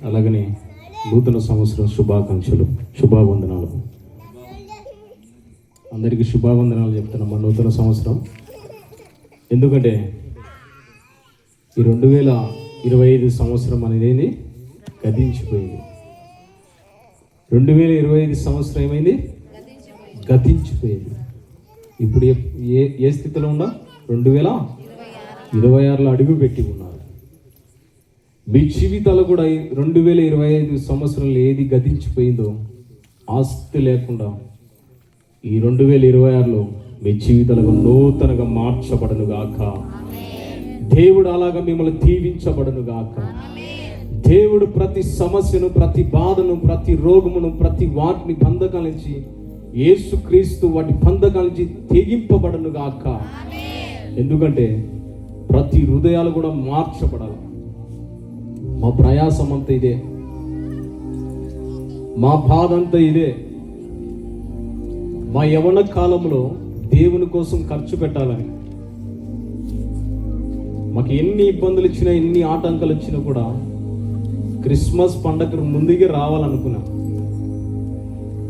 అలాగనే నూతన సంవత్సరం శుభాకాంక్షలు, శుభావందనాలు. అందరికీ శుభావందనాలు చెప్తున్నాం మా నూతన సంవత్సరం. ఎందుకంటే ఈ 2025 సంవత్సరం అనేది గతించిపోయింది. 2025 సంవత్సరం ఏమైంది? గతించిపోయింది. ఇప్పుడు ఏ స్థితిలో ఉన్నా 2026లో అడుగు పెట్టి ఉన్నారు. మీ జీవితాలు కూడా 2025 సంవత్సరంలో ఏది గతించిపోయిందో ఆస్తి లేకుండా ఈ 2026లో మీ జీవితాలకు నూతనగా మార్చబడను గాక. దేవుడు అలాగా మిమ్మల్ని దీవించబడను గాక. దేవుడు ప్రతి సమస్యను, ప్రతి బాధను, ప్రతి రోగమును, ప్రతి వాటిని బంధకాల నుంచి యేసుక్రీస్తు వాటి బంధకాల నుంచి తెగింపబడను గాక. ఎందుకంటే ప్రతి హృదయాలు కూడా మార్చబడాలి. మా ప్రయాసం అంతా ఇదే, మా బాధ అంతా ఇదే. మా యవ్వన కాలంలో దేవుని కోసం ఖర్చు పెట్టాలని, మాకు ఎన్ని ఇబ్బందులు వచ్చినా, ఎన్ని ఆటంకాలు వచ్చినా కూడా క్రిస్మస్ పండగ ముందుగా రావాలనుకున్నా.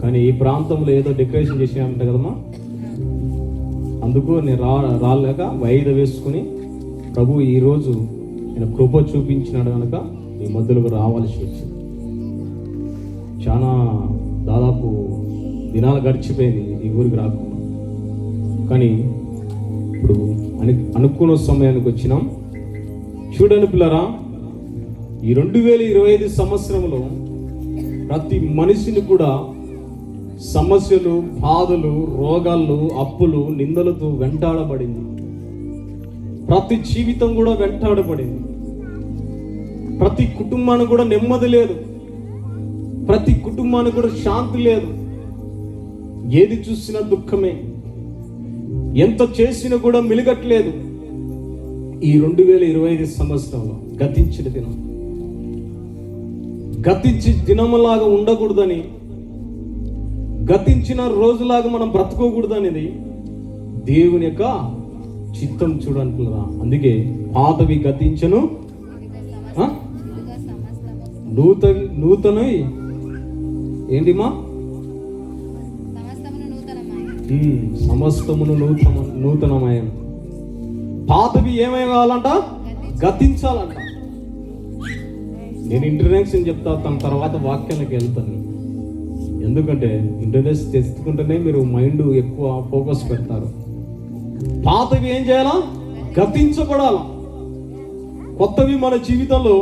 కానీ ఈ ప్రాంతంలో ఏదో డెకరేషన్ చేసినామంట కదమ్మా, అందుకు నేను రాలేక వాయిదా వేసుకుని ప్రభు ఈరోజు నేను కృప చూపించినాడు కనుక ఈ మధ్యలోకి రావాల్సి వచ్చింది. చాలా దాదాపు దినాలు గడిచిపోయింది ఈ ఊరికి రాకుండా. కానీ ఇప్పుడు అనుకున్న సమయానికి వచ్చినాం. చూడండి పిల్లరా, ఈ 2025 సంవత్సరంలో ప్రతి మనిషిని కూడా సమస్యలు, బాధలు, రోగాలు, అప్పులు, నిందలతో వెంటాడబడింది. ప్రతి జీవితం కూడా వెంటాడబడింది. ప్రతి కుటుంబానికి కూడా నెమ్మది లేదు, ప్రతి కుటుంబానికి కూడా శాంతి లేదు. ఏది చూసినా దుఃఖమే, ఎంత చేసినా కూడా మిలగట్లేదు. ఈ 2025 సంవత్సరంలో గతించిన దినం, గతించి దినములాగా ఉండకూడదని, గతించిన రోజులాగా మనం బ్రతకకూడదనేది దేవుని యొక్క చిత్తం. చూడనుకున్నదా? అందుకే పాతవి గతించను, నూతన ఏంటిమా సమస్తమును నూతనమయం. పాతవి ఏమై కావాలంట? గతించాలంట. నేను ఇంటర్నెక్షన్ చెప్తా, తన తర్వాత వాక్యానికి వెళ్తాను. ఎందుకంటే ఇంటర్నెట్ తెచ్చుకుంటేనే మీరు మైండ్ ఎక్కువ ఫోకస్ పెడతారు. పాతవి ఏం చేయాలా? గతించబడాలా. కొత్తవి మన జీవితంలో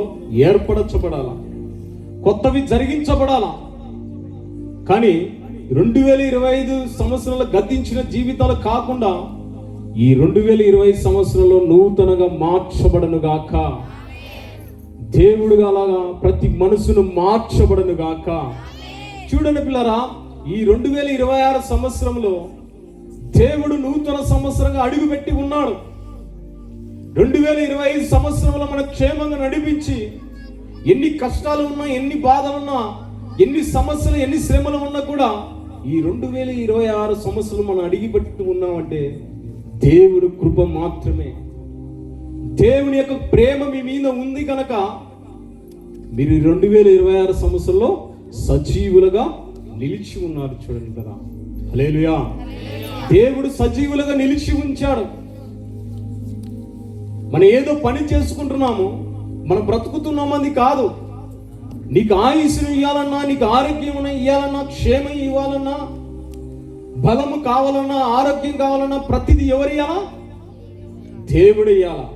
ఏర్పరచబడాలా, కొత్తవి జరిగించబడాలా. కానీ 2025 సంవత్సరంలో గతించిన జీవితాలు కాకుండా ఈ 2025 సంవత్సరంలో నూతనగా మార్చబడను గాక. దేవుడుగా అలాగా ప్రతి మనసును మార్చబడను గాక. చూడండి పిల్లరా, ఈ 2026 సంవత్సరంలో దేవుడు నూతన సంవత్సరంగా అడుగుపెట్టి ఉన్నాడు. 2025 సంవత్సరంలో మన క్షేమంగా నడిపించి, ఎన్ని కష్టాలు ఉన్నా, ఎన్ని బాధలున్నా, ఎన్ని సమస్యలు, ఎన్ని శ్రమలు ఉన్నా కూడా ఈ 2026 సంవత్సరం మనం అడిగిపెట్టి ఉన్నామంటే దేవుడు కృప మాత్రమే. దేవుని యొక్క ప్రేమ మీ మీద ఉంది కనుక మీరు 2026 సంవత్సరంలో సజీవులుగా నిలిచి ఉన్నారు. చూడండి కదా, హల్లెలూయా. దేవుడు సజీవులుగా నిలిచి ఉంచాడు. మనం ఏదో పని చేసుకుంటున్నాము, మనం బ్రతుకుతున్నామని కాదు. నీకు ఆయుష్ను ఇవ్వాలన్నా, నీకు ఆరోగ్యం ఇవ్వాలన్నా, క్షేమం ఇవ్వాలన్నా, బలము కావాలన్నా, ఆరోగ్యం కావాలన్నా ప్రతిదీ ఎవరు ఇవ్వాలా? దేవుడు ఇవ్వాలా.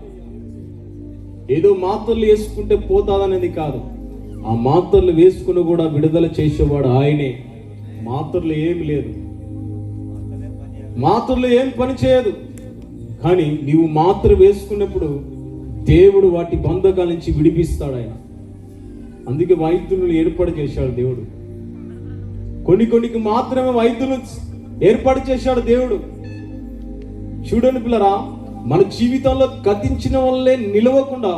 ఏదో మాత్రలు వేసుకుంటే పోతాదనేది కాదు. ఆ మాత్రలు వేసుకుని కూడా విడుదల చేసేవాడు ఆయనే. మాత్రలు ఏమి లేదు, మాత్రలు ఏం పని చేయదు. కానీ నీవు మాత్ర వేసుకున్నప్పుడు దేవుడు వాటి బంధకాల నుంచి విడిపిస్తాడు ఆయన. అందుకే వైద్యులను ఏర్పాటు చేశాడు దేవుడు. కొన్నికి మాత్రమే వైద్యులు ఏర్పాటు చేశాడు దేవుడు. చూడండి పిల్లరా, మన జీవితంలో గతించిన వల్లే నిలవకుండా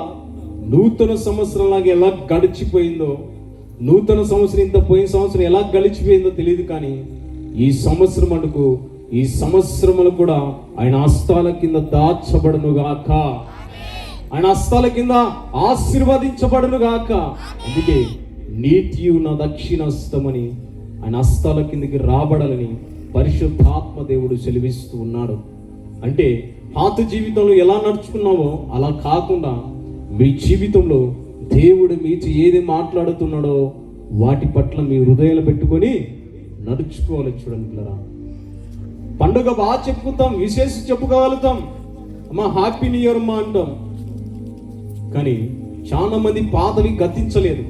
నూతన సంవత్సరం లాగా ఎలా గడిచిపోయిందో, నూతన సంవత్సరం ఇంత పోయిన సంవత్సరం ఎలా గడిచిపోయిందో తెలియదు. కానీ ఈ సంవత్సరం అనుకు, ఈ సంవత్సరములు కూడా ఆయన హస్తాల కింద దాచబడును గాక. ఆయన హస్తాల కింద ఆశీర్వదించబడును గాక. అందుకే నీతియు నా దక్షిణ హస్తమని ఆయన హస్తాల కిందకి రాబడాలని పరిశుద్ధాత్మ దేవుడు సెలవిస్తూ ఉన్నాడు. అంటే పాత జీవితంలో ఎలా నడుచుకున్నావో అలా కాకుండా మీ జీవితంలో దేవుడు మీతో ఏది మాట్లాడుతున్నాడో వాటి పట్ల మీ హృదయాలు పెట్టుకొని నడుచుకోవాలి. చూడండి పిల్లరా, పండుగ బాగా చెప్పుకుంటాం, విశేషం చెప్పుకోగలుగుతాం, అమ్మా హ్యాపీ న్యూ ఇయర్ అమ్మా అంటాం. కానీ చాలా మంది పాతవి గతించలేదు.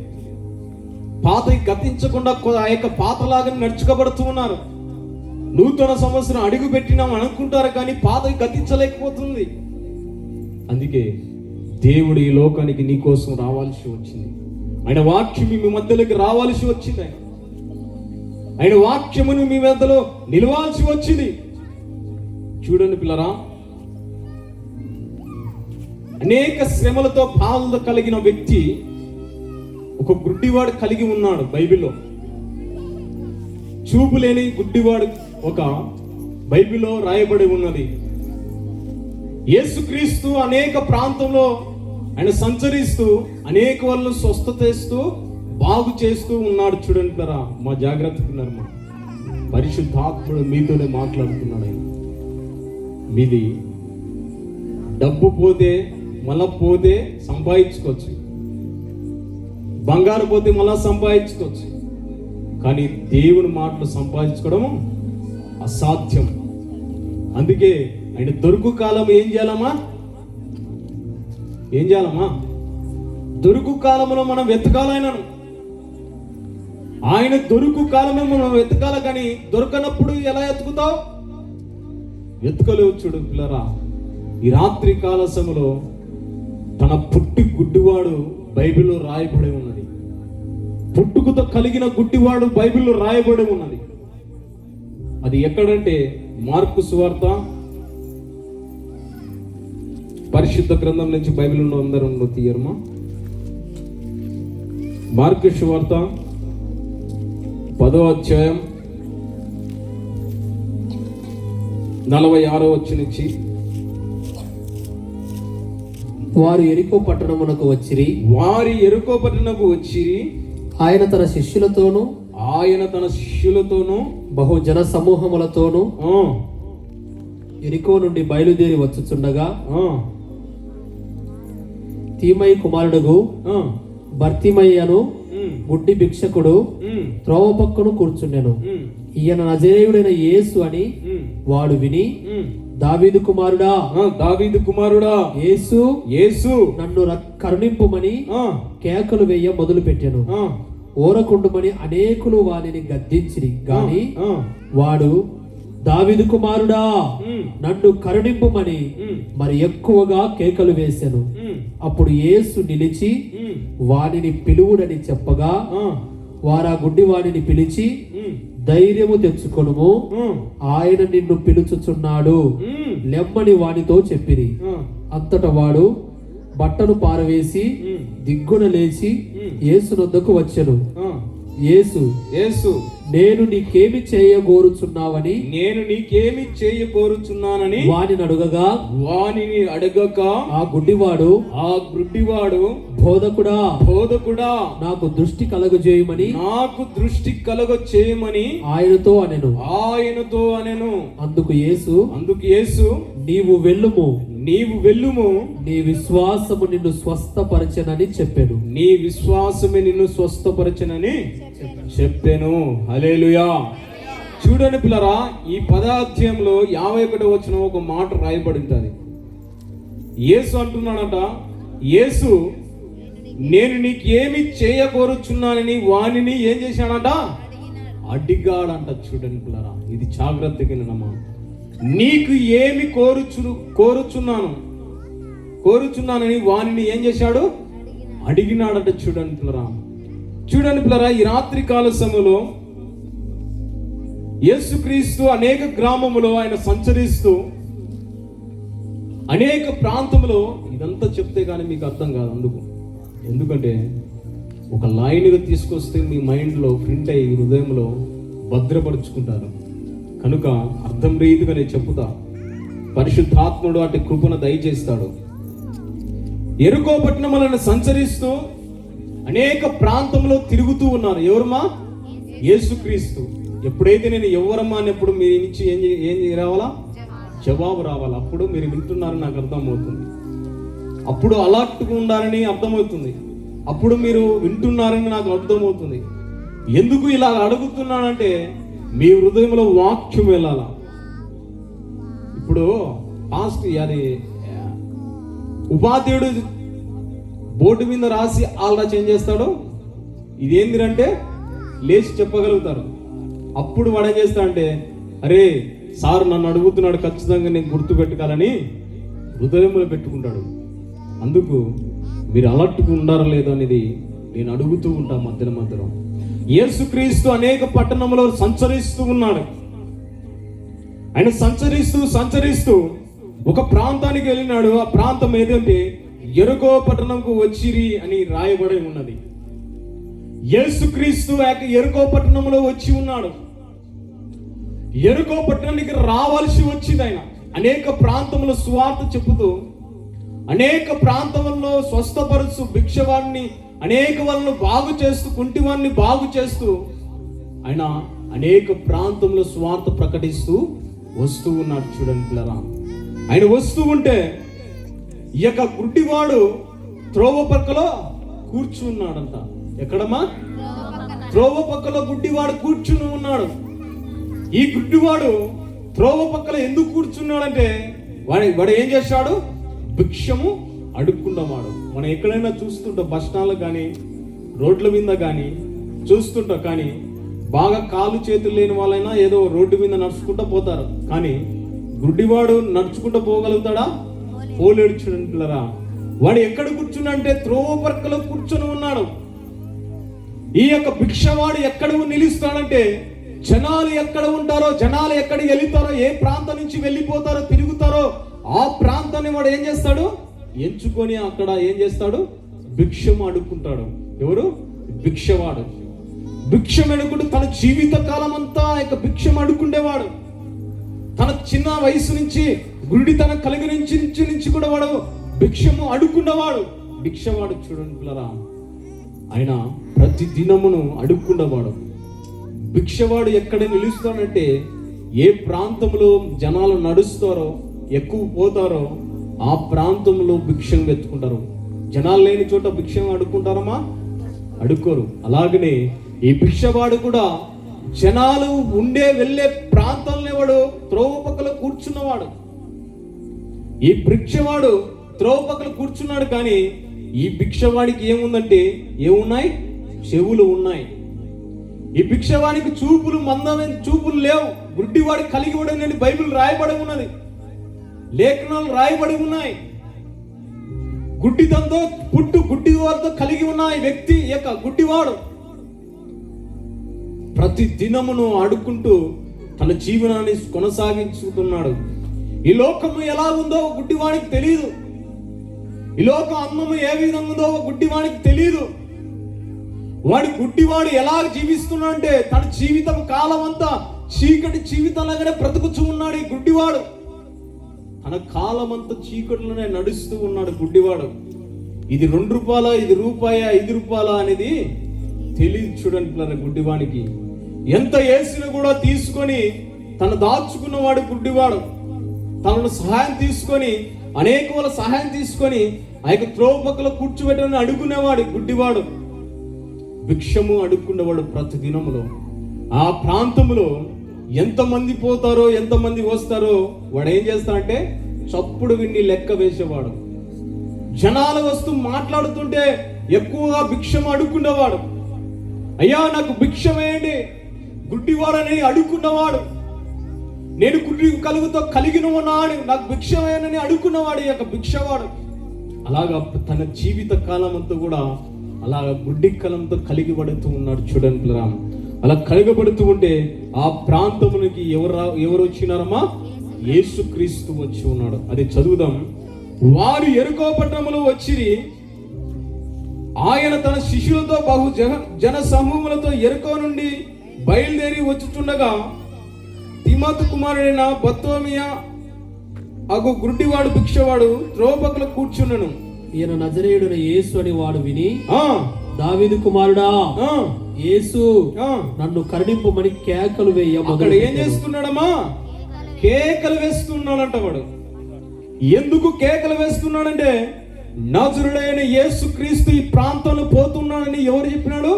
పాతవి గతించకుండా ఆ యొక్క పాతలాగా నడుచుకోబడుతూ ఉన్నారు. నూతన సంవత్సరం అడుగు పెట్టినాం అనుకుంటారు కానీ పాతవి గతించలేకపోతుంది. అందుకే దేవుడు ఈ లోకానికి నీ కోసం రావాల్సి వచ్చింది. ఆయన వాక్యం మీ మధ్యలోకి రావాల్సి వచ్చింది. ఆయన వాక్యమును మీ మధ్యలో నిలవాల్సి వచ్చింది. చూడండి పిల్లరా, అనేక శ్రమలతో బాధలు కలిగిన వ్యక్తి ఒక గుడ్డివాడు కలిగి ఉన్నాడు. బైబిల్లో చూపు లేని గుడ్డివాడు ఒక బైబిల్లో రాయబడి ఉన్నది. యేసుక్రీస్తు అనేక ప్రాంతంలో ఆయన సంచరిస్తూ అనేక వాళ్ళను స్వస్థత చేస్తూ బాగు చేస్తూ ఉన్నాడు. చూడండి కదా, మా జాగ్రత్తకున్నారు. మా పరిశుద్ధాత్ముడు మీతోనే మాట్లాడుతున్నాడు. ఆయన మీది డబ్బు పోతే మళ్ళా పోతే సంపాదించుకోవచ్చు, బంగారు పోతే మళ్ళా సంపాదించుకోవచ్చు, కానీ దేవుని మాటలు సంపాదించుకోవడం అసాధ్యం. అందుకే ఆయన దొరుకు కాలం ఏం చేయాలమ్మా? దొరుకు కాలంలో మనం వెతకాలైనను. ఆయన దొరుకు కాలంలో మనం వెతకాల, కానీ దొరకనప్పుడు ఎలా వెతుకుతావు? వెతకలేవు. చూడు పిల్లరా, ఈ రాత్రి కాల సమయంలో తన పుట్టి గుడ్డివాడు బైబిల్లో రాయబడి ఉన్నది. పుట్టుకతో కలిగిన గుడ్డివాడు బైబిల్లో రాయబడి ఉన్నది. అది ఎక్కడంటే మార్కు సువార్త, పరిశుద్ధ గ్రంథం నుంచి బైబిల్ ఉన్న అందరూ తీయరమా. మార్కు సువార్త 10వ అధ్యాయం 46వ వచనం నుంచి. వారు యెరికో పట్టణమునకు వచ్చిరి. ఆయన తన శిష్యులతోనూ బహుజన సమూహములతోనూ యెరికో నుండి బయలుదేరి వచ్చుచుండగా తీమయి కుమారుడుగు బర్తిమయ్యను గుడ్డి భిక్షకుడు త్రోవ పక్కను కూర్చుండెను. ఈయన నజరేయుడైన యేసు అని వాడు విని, దావీదు కుమారుడా యేసు నన్ను కరుణింపుమని కేకలు వేయ మొదలు పెట్టెను. ఓరకుండుమని అనేకులు వానిని గద్దించిరి గాని వాడు, దావీదు కుమారుడా నన్ను కరుణింపుమని మరి ఎక్కువగా కేకలు వేసెను. అప్పుడు యేసు నిలిచి వానిని పిలువుడని చెప్పగా వారా గుడ్డి వానిని పిలిచి, ధైర్యము తెచ్చుకొనుము, ఆయన నిన్ను పిలుచుచున్నాడు లెమ్మని వానితో చెప్పిరి. అంతట వాడు బట్టను పారవేసి దిగ్గున లేచి యేసు నొద్దకు వచ్చెను. యేసు నేను నీకేమి చేయగోరుచున్నానని వానిని అడగగా ఆ గుడ్డివాడు బోధకుడా నాకు దృష్టి కలగజేయమని ఆయనతో అనెను. అందుకు యేసు నీవు వెళ్ళుము, నీ విశ్వాసము నిన్ను స్వస్థపరచనని చెప్పెను. హల్లెలూయా. చూడండి పిల్లరా, ఈ 10వ అధ్యాయంలో 51వ వచనం ఒక మాట రాయబడి ఉంటుంది. యేసు అంటున్నాడట, యేసు నేను నీకేమి చేయగోరుచున్నానని వానిని ఏం చేశాడట? అడిగాడంట. చూడండి పిల్లరా, ఇది జాగ్రత్తగా వినమ్మా. నీకు ఏమి కోరుచున్నానని వానిని ఏం చేశాడు? అడిగినాడట. చూడండి పిల్లరా, ఈ రాత్రి కాల సమయంలో యేసుక్రీస్తు అనేక గ్రామములో ఆయన సంచరిస్తూ అనేక ప్రాంతంలో, ఇదంతా చెప్తే కానీ మీకు అర్థం కాదు. ఎందుకంటే ఒక లైన్గా తీసుకొస్తే మీ మైండ్లో ప్రింట్ అయ్యి హృదయంలో భద్రపరుచుకుంటారు. కనుక అర్థం రీతిగా నేను చెప్పుతా. పరిశుద్ధాత్ముడు అటు కృపను దయచేస్తాడు. యెరికో పట్టణములను సంచరిస్తూ అనేక ప్రాంతంలో తిరుగుతూ ఉన్నారు. ఎవరమ్మా? యేసుక్రీస్తు. ఎప్పుడైతే నేను ఎవరమ్మా అన్నప్పుడు మీ నుంచి ఏం రావాలా? జవాబు రావాలి. అప్పుడు మీరు వింటున్నారని నాకు అర్థమవుతుంది. అప్పుడు అలర్ట్గా ఉండాలని అర్థమవుతుంది. అప్పుడు మీరు వింటున్నారని నాకు అర్థమవుతుంది. ఎందుకు ఇలా అడుగుతున్నానంటే మీ హృదయంలో వాక్యం వెళ్ళాలా. ఇప్పుడు అది ఉపాధ్యాయుడు బోర్డు మీద రాసి ఆల్రా చేంజ్ చేస్తాడు. ఇదేంటిదంటే లేచి చెప్పగలుగుతారు. అప్పుడు వాడు ఏం చేస్తా అంటే, అరే సార్ నన్ను అడుగుతున్నాడు, ఖచ్చితంగా నేను గుర్తు పెట్టుకోవాలని హృదయంలో పెట్టుకుంటాడు. అందుకు మీరు అలర్ట్గా ఉండారా లేదో అనేది నేను అడుగుతూ ఉంటాను మధ్యలో. యేసుక్రీస్తు అనేక పట్టణంలో సంచరిస్తూ ఉన్నాడు. ఆయన సంచరిస్తూ ఒక ప్రాంతానికి వెళ్ళినాడు. ఆ ప్రాంతం ఏదంటే యెరికో పట్టణంకు వచ్చిరి అని రాయబడి ఉన్నది. యేసుక్రీస్తు యెరికో పట్టణంలో వచ్చి ఉన్నాడు. యెరికో పట్టణానికి రావాల్సి వచ్చింది. ఆయన అనేక ప్రాంతంలో సువార్త చెబుతూ, అనేక ప్రాంతంలో స్వస్థపరుస్తూ, భిక్షవాడిని అనేక వాళ్ళను బాగు చేస్తూ, కుంటివాడిని బాగు చేస్తూ ఆయన అనేక ప్రాంతంలో సువార్త ప్రకటిస్తూ వస్తూ ఉన్నాడు. చూడండి పిల్లరా, ఆయన వస్తూ ఉంటే ఈ యొక్క గుడ్డివాడు త్రోవ పక్కలో కూర్చున్నాడంట. ఎక్కడమ్మా? త్రోవ పక్కలో గుడ్డివాడు కూర్చుని ఉన్నాడు. ఈ గుడ్డివాడు త్రోవ పక్కల ఎందుకు కూర్చున్నాడంటే వాడు ఏం చేశాడు? భిక్షము అడుక్కున్నవాడు. మనం ఎక్కడైనా చూస్తుంటాం, బస్ స్టాండ్లో కానీ రోడ్ల మీద కానీ చూస్తుంటాం. కానీ బాగా కాలు చేతులు లేని వాళ్ళైనా ఏదో రోడ్డు మీద నడుచుకుంటూ పోతారు. కానీ గుడ్డివాడు నడుచుకుంటూ పోగలుగుతాడా? పోలేడు. చూడండి పిల్లరా, వాడు ఎక్కడ కూర్చున్నాడంటే త్రోవ పక్కలో కూర్చొని ఉన్నాడు. ఈ యొక్క భిక్షవాడు ఎక్కడ నిలుస్తాడంటే, జనాలు ఎక్కడ ఉంటారో, జనాలు ఎక్కడికి వెళ్తారో, ఏ ప్రాంతం నుంచి వెళ్ళిపోతారో, తిరుగుతారో ఆ ప్రాంతాన్ని వాడు ఏం చేస్తాడు? ఎంచుకొని అక్కడ ఏం చేస్తాడు? భిక్షము అడుక్కుంటాడు. ఎవరు? భిక్షవాడు. భిక్షం అడుగుడు తన జీవిత కాలం అంతా ఇక భిక్షం అడుక్కుండేవాడు. తన చిన్న వయసు నుంచి గుడితనం కలిగి నుంచి కూడా వాడు భిక్షము అడుక్కున్నవాడు. భిక్షవాడు. చూడండి పిల్లరా, ఆయన ప్రతి దినమును అడుక్కున్నవాడు. భిక్షవాడు ఎక్కడ నిలుస్తాడంటే, ఏ ప్రాంతంలో జనాలు నడుస్తారో, ఎక్కువ పోతారో ఆ ప్రాంతంలో భిక్షం వెతుకుంటారు. జనాలు లేని చోట భిక్షం అడుక్కుంటారమ్మా? అడుక్కోరు. అలాగనే ఈ భిక్షవాడు కూడా జనాలు వెళ్ళే ప్రాంతంలో వాడు త్రోవ పక్కల కూర్చున్నవాడు. ఈ భిక్షవాడు త్రోవ పక్కల కూర్చున్నాడు. కానీ ఈ భిక్షవాడికి ఏముందంటే, ఏమున్నాయి? చెవులు ఉన్నాయి. ఈ భిక్షవానికి చూపులు మందమైన చూపులు లేవు. గుడ్డివాడు కలిగి ఉండని బైబిల్ రాయబడి ఉన్నది, లేఖనాలు రాయబడి ఉన్నాయి. గుడ్డితంతో గుడ్డివాడితో కలిగి ఉన్న ఈ వ్యక్తి యొక్క గుడ్డివాడు ప్రతి దినమును ఆడుకుంటూ తన జీవనాన్ని కొనసాగించుతున్నాడు. ఈ లోకము ఎలా ఉందో గుడ్డివాడికి తెలియదు. ఈ లోకం అందము ఏ విధంగా ఉందో గుడ్డివాడికి తెలియదు. గుడ్డివాడు ఎలా జీవిస్తున్నాడు అంటే, తన జీవితం కాలం అంతా చీకటి జీవితంలాగానే బ్రతుకుతూ ఉన్నాడు ఈ గుడ్డివాడు. తన కాలం అంతా చీకటిలోనే నడుస్తూ ఉన్నాడు గుడ్డివాడు. ఇది 2 రూపాయల, ఇది రూపాయ, 5 రూపాయల అనేది తెలియదు. చూడండి గుడ్డివానికి ఎంత వేసినా కూడా తీసుకొని తను దాచుకున్నవాడు గుడ్డివాడు. తనను సహాయం తీసుకొని, అనేక వాళ్ళ సహాయం తీసుకొని ఆ యొక్క త్రోవ పక్కలో కూర్చోబెట్టని అడుగునేవాడు గుడ్డివాడు. భిక్షము అడుక్కునేవాడు ప్రతి దినములో. ఆ ప్రాంతంలో ఎంతమంది పోతారో, ఎంతమంది వస్తారో వాడు ఏం చేస్తాడంటే చప్పుడు విని లెక్క వేసేవాడు. జనాలు వస్తూ మాట్లాడుతుంటే ఎక్కువగా భిక్షము అడుక్కునేవాడు. అయ్యా నాకు భిక్షం వేయండి, గుడ్డివాడని అడుక్కున్నవాడు. నేను గుడ్డి కలుగుతో కలిగిన ఉన్నాడు, నాకు భిక్షం వేయనని అడుక్కున్నవాడు ఈ యొక్క భిక్షవాడు. అలాగా తన జీవిత కాలం అంతా కూడా అలా గుడ్డి కలంతో కలిగిపడుతూ ఉన్నాడు. చూడండి రామ్, అలా కలిగబడుతూ ఉంటే ఆ ప్రాంతమునికి ఎవరు వచ్చినారమ్మా? యేసుక్రీస్తు వచ్చి ఉన్నాడు. అది చదువుదాం. వారు యెరికో పట్టణములో వచ్చిరి. ఆయన తన శిష్యులతో బహు జన సమూహములతో యెరికో నుండి బయలుదేరి వచ్చుచుండగా, తిమోతి కుమారుడైన బర్తోమియా అగు గుడ్డివాడు భిక్షవాడు త్రోవ పక్కల కూర్చున్నను. ఈయన నజరేయుడైన యేసు అని వాడు విని, ఆ దావీదు కుమారుడా ఆ యేసు ఆ నన్ను కరుణింపమని కేకలు వేయ అక్కడ ఏం చేస్తున్నాడమ్మా? కేకలు వేస్తున్నాడంట వాడు. ఎందుకు కేకలు వేస్తున్నాడంటే, నజరుడైన యేసు క్రీస్తు ఈ ప్రాంతంలో పోతున్నాడని ఎవరు చెప్పినాడు?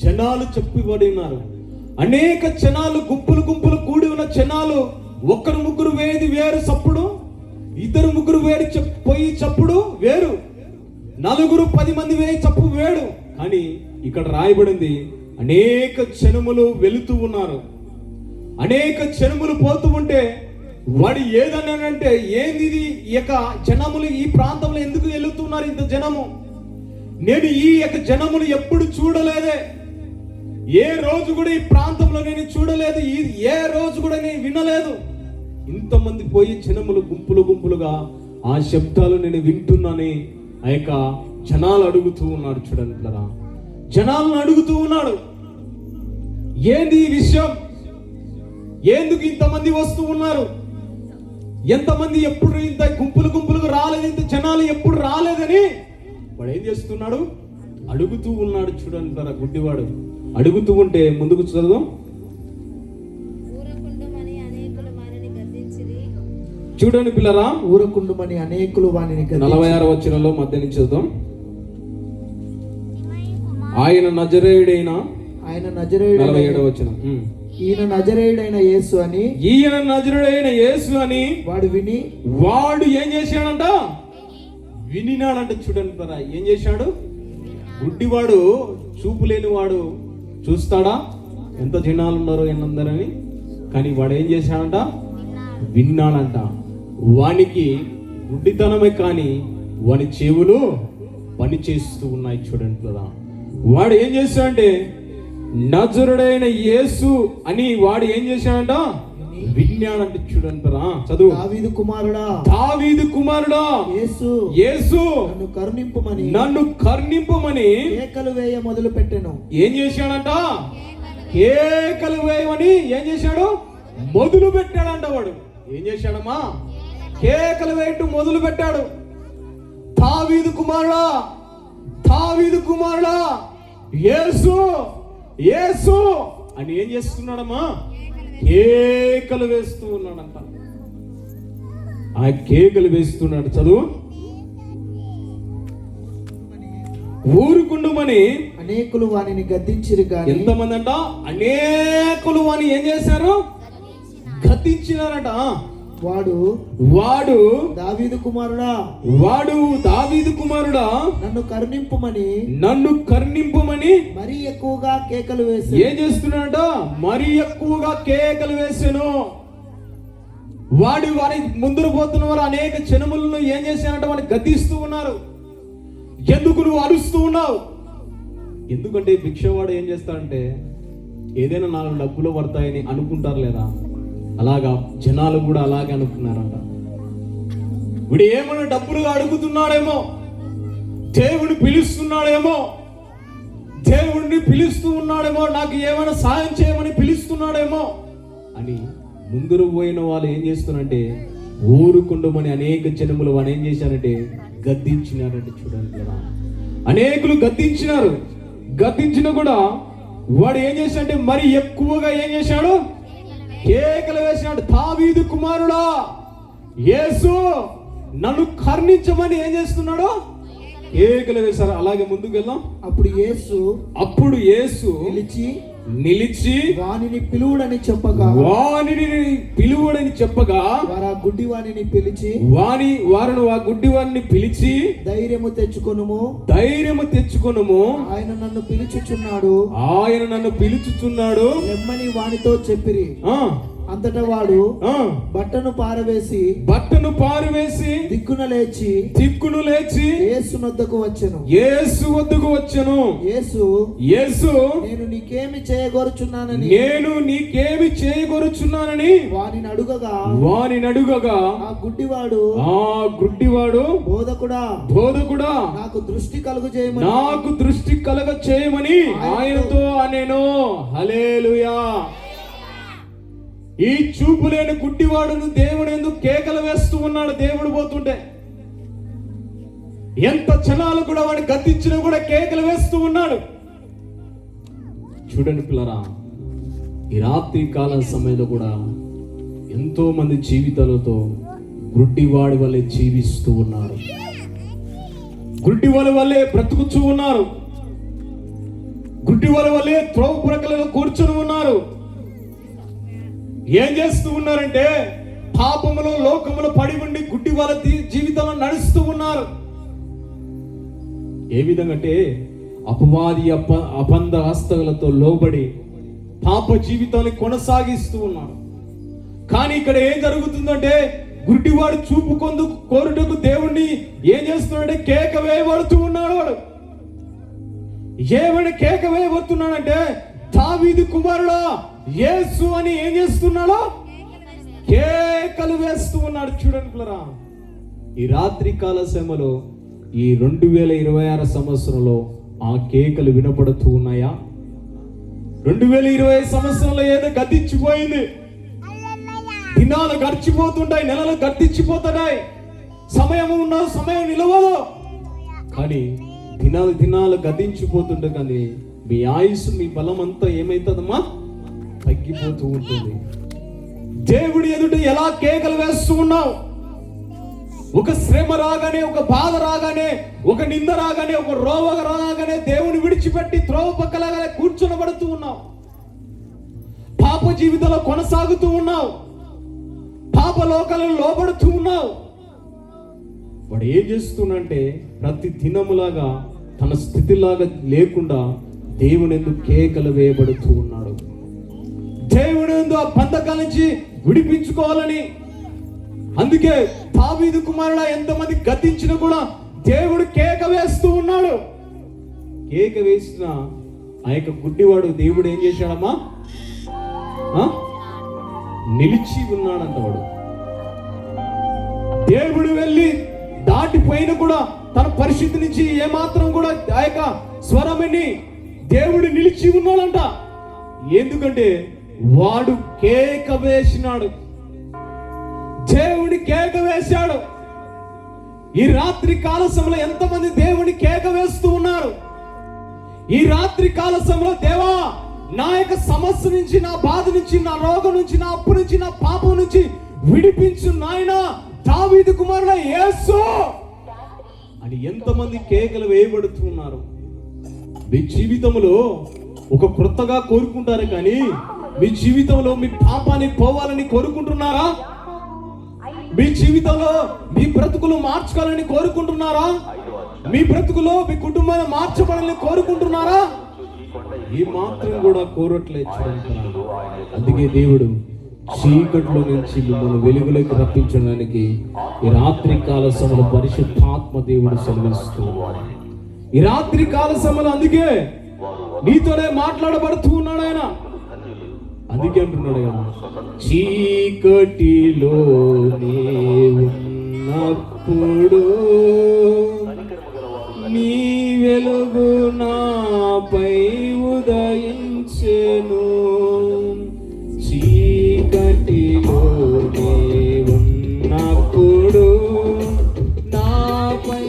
జనాలు చెప్పబడి ఉన్నారు. అనేక జనాలు, గుంపులు గుంపులు కూడి ఉన్న జనాలు, ఒక్కరు ముగ్గురు వేది వేరు చప్పుడు, ఇద్దరు ముగ్గురు వేడి పోయి చప్పుడు వేరు, నలుగురు 10 మంది వేయి చప్పు వేడు. కానీ ఇక్కడ రాయబడింది, అనేక జనములు వెళుతూ ఉన్నారు, అనేక జనములు పోతూ ఉంటే వాడు ఏదన్నాడంటే, ఏంది ఇది, ఈ యొక్క జనములు ఈ ప్రాంతంలో ఎందుకు వెళుతున్నారు ఇంత జనము? నేను ఈ యొక్క జనములు ఎప్పుడు చూడలేదే, ఏ రోజు కూడా ఈ ప్రాంతంలో నేను చూడలేదు, ఏ రోజు కూడా నేను వినలేదు. ఇంతమంది పోయి జనములు గుంపులు గుంపులుగా ఆ శబ్దాలు నేను వింటున్నానని ఆ యొక్క జనాలు అడుగుతూ ఉన్నాడు. చూడండి, జనాలను అడుగుతూ ఉన్నాడు, ఏంది ఈ విషయం, ఎందుకు ఇంతమంది వస్తూ ఉన్నారు, ఎంతమంది ఎప్పుడు ఇంత గుంపులు గుంపులుగా రాలేదు, ఇంత జనాలు ఎప్పుడు రాలేదని వాడు ఏం చేస్తున్నాడు? అడుగుతూ ఉన్నాడు. చూడండి, గుడ్డివాడు అడుగుతూ ఉంటే ముందుకు చదువు. చూడండి పిల్లరా, ఊరకుండుమని అనేకులు వానిని 46వ వచనంలో మధ్య నుంచి చదువుదాం. ఆయన నజరేయుడైన 47వ వచనం. ఈయన నజరేయుడైన యేసు అని, ఈయన నజరేయుడైన యేసు అని వాడు విని, వాడు ఏం చేశాడంట? వినినాడంట. చూడండి పిల్లరా, ఏం చేశాడు? గుడ్డివాడు, చూపు లేని వాడు చూస్తాడా ఎంత జనాలు ఉన్నారో ఎన్నందరని? కానీ వాడు ఏం చేశాడంట? విన్నాడంట. వానికి గుడ్డితనమే కానీ వాని చెవులు పని చేస్తూ ఉన్నాయి. చూడండి కదా, వాడు ఏం చేశాడంటే, నజరుడైన యేసు అని వాడు ఏం చేశాడంట? విన్నాడంట. చూడండి కదా, చదువు. దావీదు కుమారుడా, దావీదు కుమారుడా యేసు, యేసు నన్ను కరుణింపమని కేకలు వేయ మొదలు పెట్టెను. ఏం చేశాడంట? కేకలు వేయమని ఏం చేశాడు? మొదలు పెట్టాడంట. వాడు ఏం చేశాడమ్మా? కేకలు వేయటం మొదలు పెట్టాడు. దావీదు కుమారుడా, దావీదు కుమారుడా, యేసు, యేసు అని ఏం చేస్తున్నాడమ్మా? కేకలు వేస్తూ ఉన్నాడంట. ఆ కేకలు వేస్తున్నాడు. చదువు. ఊరుకుండుమని అనేకులు వానిని గద్దించిరి గాని, ఎంతమంది అంట? అనేకులు వాని ఏం చేశారు? గద్దించినారట. వాడు దావీదు కుమారుడా, వాడు దావీదు కుమారుడా, నన్ను కరుణింపమని మరీ ఎక్కువగా కేకలు వేసి ఏం చేస్తున్నాడట? మరీ ఎక్కువగా కేకలు వేసాను. వాడి ముందర పోతున్న వారు అనేక జనములను ఏం చేశారంట? వాడిని గద్దిస్తూ ఉన్నారు. ఎందుకు నువ్వు అరుస్తూ ఉన్నావు? ఎందుకంటే భిక్షవాడు ఏం చేస్తాడంటే, ఏదైనా 4 డబ్బులు పడతాయని అనుకుంటారు లేదా? అలాగా జనాలు కూడా అలాగే అనుకున్నారంట. వీడు ఏమైనా డబ్బులుగా అడుగుతున్నాడేమో, దేవుడు పిలుస్తున్నాడేమో, దేవుడిని పిలుస్తూ ఉన్నాడేమో, నాకు ఏమైనా సాయం చేయమని పిలుస్తున్నాడేమో అని ముందరు పోయిన వాళ్ళు ఏం చేస్తున్నారంటే, ఊరుకుండమని అనేక జనములు వాడు ఏం చేశారంటే గద్దించినారంటే. చూడండి కదా, అనేకులు గద్దించినారు. గద్దించినా కూడా వాడు ఏం చేశాడంటే మరి ఎక్కువగా ఏం చేశాడు? కేకలు వేసినాడు. దావీదు కుమారుడా, యేసు నన్ను కరుణించమని ఏం చేస్తున్నాడు? కేకలు వేశారు. అలాగే ముందుకు వెళ్దాం. అప్పుడు యేసు నిలిచి వానిని పిలువుడని చెప్పగా, వారు ఆ గుడ్డి వానిని పిలిచి, వారు ఆ గుడ్డి వారిని పిలిచి, ధైర్యము తెచ్చుకొనుము, ఆయన నన్ను పిలుచుచున్నాడు లెమ్మని వానితో చెప్పిరి. అంతటా వాడు బట్టను పారవేసి దిక్కున లేచి యేసు వద్దకు వచ్చెను. యేసు నేను నీకేమి చేయగోరుచున్నానని వానిని అడుగగా, ఆ గుడ్డివాడు బోధకుడా నాకు దృష్టి కలుగ చేయమని ఆయనతో అనేను. హల్లెలూయా. ఈ చూపు లేని గుడ్డివాడును దేవుడు ఎందుకు కేకలు వేస్తూ ఉన్నాడు? దేవుడు పోతుంటే ఎంత జనాలు కూడా వాడిని గద్దించినా కూడా కేకలు వేస్తూ ఉన్నాడు. చూడండి పిల్లరా, ఈ రాత్రి కాలం సమయంలో కూడా ఎంతో మంది జీవితాలతో గుడ్డివాడి వల్లే జీవిస్తూ ఉన్నారు. గుడ్డివాడి వల్లే బ్రతుకుతూ ఉన్నారు. గుడ్డివాడి వల్లే త్రోవ పురకలలో కూర్చొని ఉన్నారు. ఏం చేస్తూ ఉన్నారంటే పాపములో లోకములో పడి ఉండి గుడ్డి వాళ్ళ జీవితంలో నడుస్తూ ఉన్నారు. ఏ విధంగా అంటే అపవాది అబంధ హస్తలతో లోబడి పాప జీవితాన్ని కొనసాగిస్తూ ఉన్నారు. కానీ ఇక్కడ ఏం జరుగుతుందంటే గుడ్డివాడు చూపు కోరుటకు దేవుణ్ణి ఏం చేస్తున్నాడంటే కేక వేయబడుతూ ఉన్నాడు. వాడు ఏమైనా కేక వేయబడుతున్నాడంటే దావీదు కుమారుడా యేసు అని ఏం చేస్తున్నాడో కేకలు వేస్తూ ఉన్నాడు. చూడండి పిల్లరా, ఈ రాత్రి కాల సమయంలో ఈ 2026 సంవత్సరంలో ఆ కేకలు వినపడుతూ ఉన్నాయా? 2020 సంవత్సరంలో ఏదో గతించిపోయింది. దినాలు గడిచిపోతుంటాయి, నెలలు గడిచిపోతున్నాయి, సమయం ఉన్న సమయం నిలవదు. కానీ దినాలు గతించిపోతుంటే కానీ మీ ఆయుసు మీ బలం అంతా ఏమైతుందమ్మా తగ్గిపోతూ ఉంటుంది. దేవుడి ఎదుట ఎలా కేకలు వేస్తూ ఉన్నావు? ఒక శ్రమ రాగానే, ఒక బాధ రాగానే, ఒక నింద రాగానే, ఒక రోగ రాగానే దేవుని విడిచిపెట్టి త్రోవ పక్కలాగానే కూర్చొనబడుతూ ఉన్నావు. పాప జీవితంలో కొనసాగుతూ ఉన్నావు. పాప లోకాలను లోబడుతూ ఉన్నావు. వాడు ఏం చేస్తున్నంటే ప్రతి దినములాగా తన స్థితిలాగా లేకుండా దేవుని ఎందుకు కేకలు వేయబడుతూ ఉన్నాడు. దేవుని ఎందుకు ఆ బంధకాల నుంచి విడిపించుకోవాలని. అందుకే దావీదు కుమారుడా ఎంతమంది గతించినా కూడా దేవుడు కేక వేస్తూ ఉన్నాడు. కేక వేసిన ఆ యొక్క గుడ్డివాడు దేవుడు ఏం చేశాడమ్మా? నిలిచి ఉన్నాడంట. వాడు దేవుడు వెళ్ళి దాటిపోయిన కూడా తన పరిస్థితి నుంచి ఏమాత్రం కూడా ఆ యొక్క స్వరమని దేవుడు నిలిచి ఉన్నాడంట. ఎందుకంటే వాడు కేక వేసినాడు. దేవుడి కేక వేశాడు. ఈ రాత్రి కాల సమయంలో ఎంతమంది దేవుని కేక వేస్తూ ఉన్నారు? ఈ రాత్రి కాల సమయంలో దేవా నా యొక్క సమస్య నుంచి, నా బాధ నుంచి, నా రోగం నుంచి, నా అప్పు నుంచి, నా పాపం నుంచి విడిపించు నాయనా, దావీదు కుమారుడా యేసు అని ఎంతమంది కేకలు వేయబడుతున్నారు? మీ జీవితంలో ఒక కొత్తగా కోరుకుంటారు కానీ మీ జీవితంలో మీ పాపాన్ని పోవాలని కోరుకుంటున్నారా? మీ జీవితంలో మీ బ్రతుకులు మార్చుకోవాలని కోరుకుంటున్నారా? మీ బ్రతుకులో మీ కుటుంబాన్ని మార్చబడాలని కోరుకుంటున్నారా? ఈ మాత్రం కూడా కోరట్లేదు. అందుకే దేవుడు చీకట్లో నుంచి మిమ్మల్ని వెలుగులోకి రప్పించడానికి ఈ రాత్రి కాల సమయంలో పరిశుద్ధాత్మ దేవుడు సెలవిస్తున్నాడు. ఈ రాత్రి కాల సమయంలో అందుకే నీతోనే మాట్లాడబడుతూ ఉన్నాడు ఆయన. అందుకే అంటున్నాడు కదా, చీకటిలో ఉన్నప్పుడు నీ వెలుగు నాపై ఉదయించెను. చీకటిలో ఉన్నప్పుడు నాపై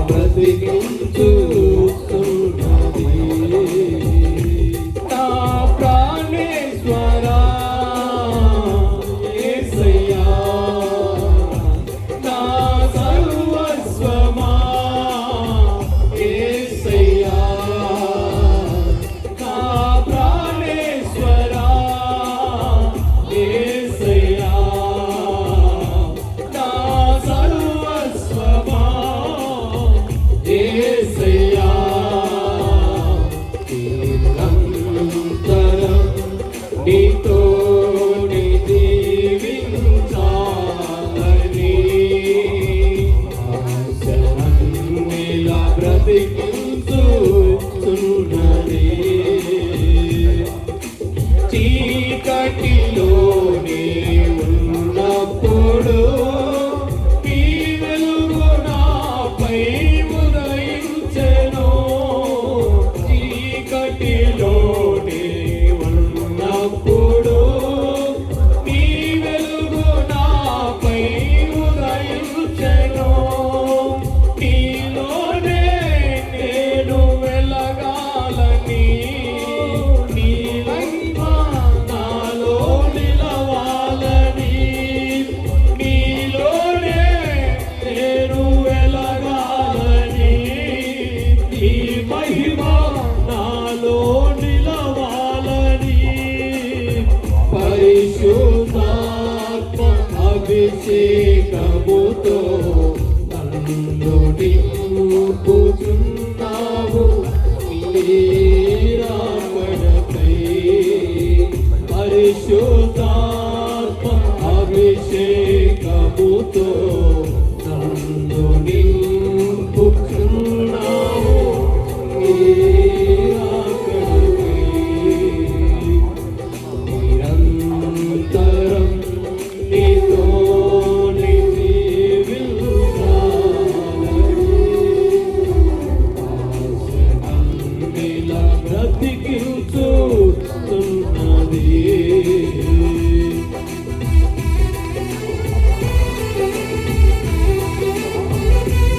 బ్రతికించు చీకటిలోనే ఉన్నప్పుడు నీ వెలుగు నాపై ఉదయించెను. చీకటిలోనే ఉన్నప్పుడు నీ వెలుగు నాపై ఉదయించెను. నీలోనే నేను వెలగాలని, నీ మహిమ నాలో నిలవాలని. నీలోనే నేను వెలగాలని, నీ మహిమ నాలో నిలవాలని. పరిశుద్ధాత్మ అభిషేకముతో నన్ను నింపుచున్నావు నీ రాకడకై. పరిశుద్ధాత్మ అభిషేకముతో నన్ను నింపుచున్నావు నీ రాకడకై. నిరంతరం నీతోనే జీవించాలని ఇలా బ్రతికించుతున్నది.